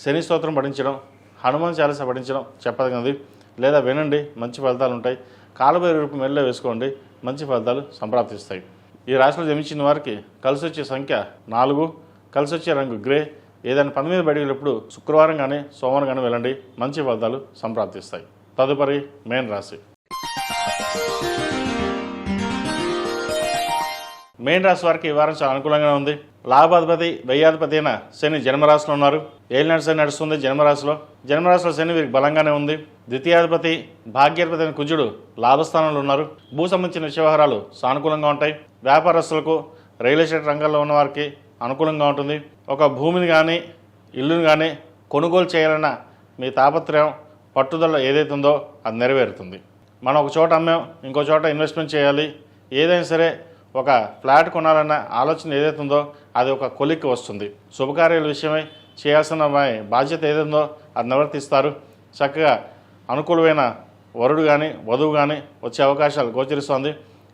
శని స్తోత్రం పఠించడం, హనుమాన్ చాలీసా పఠించడం చెప్పదగినది. లేదా వినండి, మంచి ఫలితాలు ఉంటాయి. కాలభైరవ రూపం మెడలో వేసుకోండి, మంచి ఫలితాలు సంప్రాప్తిస్తాయి. ఈ రాశిలో జన్మించిన వారికి కలిసి వచ్చే సంఖ్య 4, కలిసి వచ్చే రంగు గ్రే. ఏదైనా పని మీద బయటికి వెళ్ళినప్పుడు శుక్రవారం కానీ సోమవారం కానీ వెళ్ళండి, మంచి ఫలితాలు సంప్రాప్తిస్తాయి. తదుపరి మేన్ రాశి. మేన్ రాశి వారికి ఈ వారం చాలా అనుకూలంగా ఉంది. లాభాధిపతి, వ్యయాధిపతి అయిన శని జన్మరాశిలో ఉన్నారు. ఏలినాటి శని నడుస్తుంది జన్మరాశిలో. జన్మరాశిలో శని వీరికి బలంగానే ఉంది. ద్వితీయాధిపతి, భాగ్యాధిపతి అయిన కుజుడు లాభస్థానంలో ఉన్నారు. భూ సంబంధించిన వ్యవహారాలు సానుకూలంగా ఉంటాయి. వ్యాపారస్తులకు, రియల్ ఎస్టేట్ రంగంలో ఉన్న వారికి అనుకూలంగా ఉంటుంది. ఒక భూమిని కానీ ఇల్లుని కానీ కొనుగోలు చేయాలన్న మీ తాపత్రయం, పట్టుదల ఏదైతే ఉందో అది నెరవేరుతుంది. మనం ఒక చోట అమ్మాం, ఇంకో చోట ఇన్వెస్ట్మెంట్ చేయాలి, ఏదైనా సరే ఒక ఫ్లాట్ కొనాలన్న ఆలోచన ఏదైతే ఉందో అది ఒక కొలిక్కి వస్తుంది. శుభకార్యాల విషయమై చేయాల్సిన బాధ్యత ఏదైందో అది నివర్తిస్తారు. చక్కగా అనుకూలమైన వరుడు కానీ వధువు కానీ వచ్చే అవకాశాలు గోచరిస్తోంది.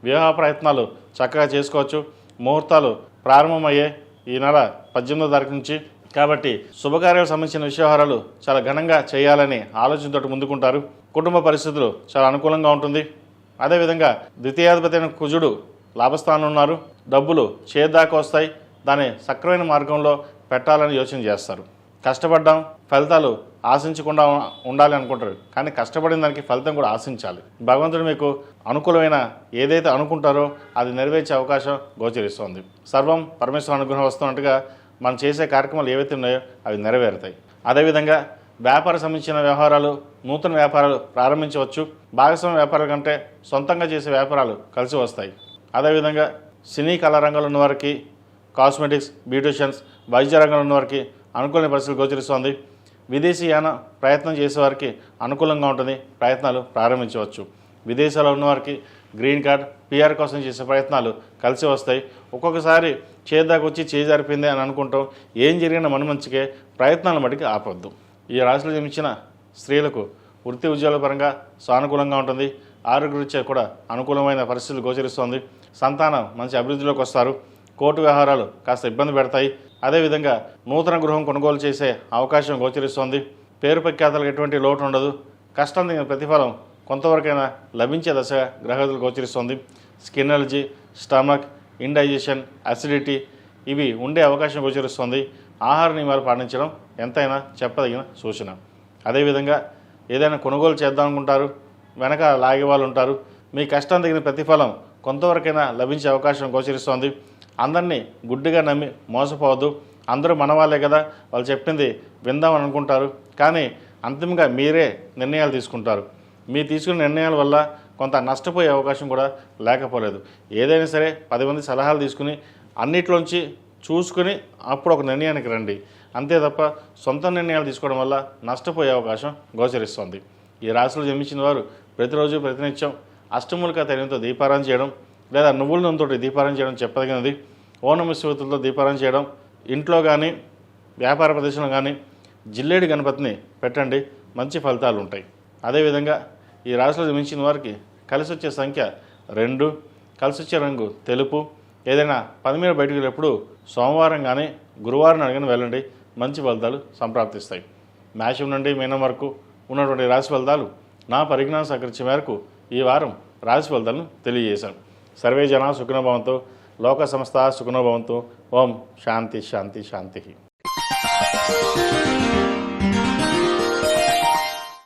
వివాహ ప్రయత్నాలు చక్కగా చేసుకోవచ్చు. ముహూర్తాలు ప్రారంభమయ్యే ఈ నెల 18వ తారీఖు నుంచి. కాబట్టి శుభకార్యాలకు సంబంధించిన వ్యవహారాలు చాలా ఘనంగా చేయాలని ఆలోచనతో ముందుకుంటారు. కుటుంబ పరిస్థితులు చాలా అనుకూలంగా ఉంటుంది. అదేవిధంగా ద్వితీయాధిపతి అయిన కుజుడు లాభస్థానంలో ఉన్నారు. డబ్బులు చేదాకా వస్తాయి. దాన్ని సక్రమైన మార్గంలో పెట్టాలని యోచన చేస్తారు. కష్టపడ్డాం, ఫలితాలు ఆశించకుండా ఉండాలి అనుకుంటారు. కానీ కష్టపడిన దానికి ఫలితం కూడా ఆశించాలి. భగవంతుడు మీకు అనుకూలమైన ఏదైతే అనుకుంటారో అది నెరవేర్చే అవకాశం గోచరిస్తోంది. సర్వం పరమేశ్వర అనుగ్రహం వస్తున్నట్టుగా మనం చేసే కార్యక్రమాలు ఏవైతే ఉన్నాయో అవి నెరవేరుతాయి. అదేవిధంగా వ్యాపార సంబంధించిన వ్యవహారాలు, నూతన వ్యాపారాలు ప్రారంభించవచ్చు. భాగస్వామ్య వ్యాపారాల కంటే సొంతంగా చేసే వ్యాపారాలు కలిసి వస్తాయి. అదేవిధంగా సినీ కళా రంగంలో ఉన్నవారికి, కాస్మెటిక్స్, బ్యూటిషియన్స్, వైద్య రంగంలో ఉన్నవారికి అనుకూలమైన పరిస్థితులు గోచరిస్తోంది. విదేశీయాన ప్రయత్నం చేసేవారికి అనుకూలంగా ఉంటుంది. ప్రయత్నాలు ప్రారంభించవచ్చు. విదేశాల్లో ఉన్నవారికి గ్రీన్ కార్డ్, పిఆర్ కోసం చేసే ప్రయత్నాలు కలిసి వస్తాయి. ఒక్కొక్కసారి చేదాకా వచ్చి చేజారిపోయింది అని అనుకుంటాం. ఏం జరిగినా మన మంచికే, ప్రయత్నాల మటుకు ఆపొద్దు. ఈ రాశిలో జన్మించిన స్త్రీలకు వృత్తి ఉద్యోగాల పరంగా సానుకూలంగా ఉంటుంది. ఆరోగ్యరీత్యా కూడా అనుకూలమైన పరిస్థితులు గోచరిస్తోంది. సంతానం మంచి అభివృద్ధిలోకి వస్తారు. కోర్టు వ్యవహారాలు కాస్త ఇబ్బంది పెడతాయి. అదేవిధంగా నూతన గృహం కొనుగోలు చేసే అవకాశం గోచరిస్తోంది. పేరు ప్రఖ్యాతలకు ఎటువంటి లోటు ఉండదు. కష్టం దిగిన ప్రతిఫలం కొంతవరకైనా లభించే దశగా గ్రహగతులు గోచరిస్తోంది. Skin allergy, stomach, indigestion, acidity ఇవి ఉండే అవకాశం గోచరిస్తోంది. ఆహార నియమాలు పాటించడం ఎంతైనా చెప్పదగిన సూచన. అదేవిధంగా ఏదైనా కొనుగోలు చేద్దాం అనుకుంటారు, వెనక లాగే వాళ్ళు ఉంటారు. మీ కష్టం తగిన ప్రతిఫలం కొంతవరకైనా లభించే అవకాశం గోచరిస్తోంది. అందరినీ గుడ్డిగా నమ్మి మోసపోవద్దు. అందరూ మన వాళ్ళే కదా, వాళ్ళు చెప్పింది విందామని అనుకుంటారు. కానీ అంతిమంగా మీరే నిర్ణయాలు తీసుకుంటారు. మీరు తీసుకున్న నిర్ణయాల వల్ల కొంత నష్టపోయే అవకాశం కూడా లేకపోలేదు. ఏదైనా సరే 10 మంది సలహాలు తీసుకుని అన్నిట్లోంచి చూసుకుని అప్పుడు ఒక నిర్ణయానికి రండి. అంతే తప్ప సొంత నిర్ణయాలు తీసుకోవడం వల్ల నష్టపోయే అవకాశం గోచరిస్తోంది. ఈ రాశిలో జన్మించిన వారు ప్రతిరోజు ప్రతినిత్యం అష్టమూలికా తైలంతో దీపారాధన చేయడం లేదా నువ్వుల నూనెతో దీపారాధన చేయడం చెప్పదగినది. ఓం నమః శివాయతో దీపారాధన చేయడం, ఇంట్లో కానీ వ్యాపార ప్రదేశంలో కానీ జిల్లేడి గణపతిని పెట్టండి, మంచి ఫలితాలు ఉంటాయి. అదేవిధంగా ఈ రాశిలో జన్మించిన వారికి కలిసి వచ్చే సంఖ్య 2, కలిసి వచ్చే రంగు తెలుపు. ఏదైనా పని మీద బయటకు వెళ్ళినప్పుడు సోమవారం కానీ గురువారం అడిగిన వెళ్ళండి, మంచి ఫలితాలు సంప్రాప్తిస్తాయి. మేషం నుండి మీనం వరకు ఉన్నటువంటి రాశి ఫలితాలు నా పరిజ్ఞానం సహకరించే మేరకు ఈ వారం రాశి ఫలితాలను తెలియజేశాను. సర్వే జనా సుఖినో భవంతు, లోక సమస్త సుఖినో భవంతు. ఓం శాంతి శాంతి శాంతి.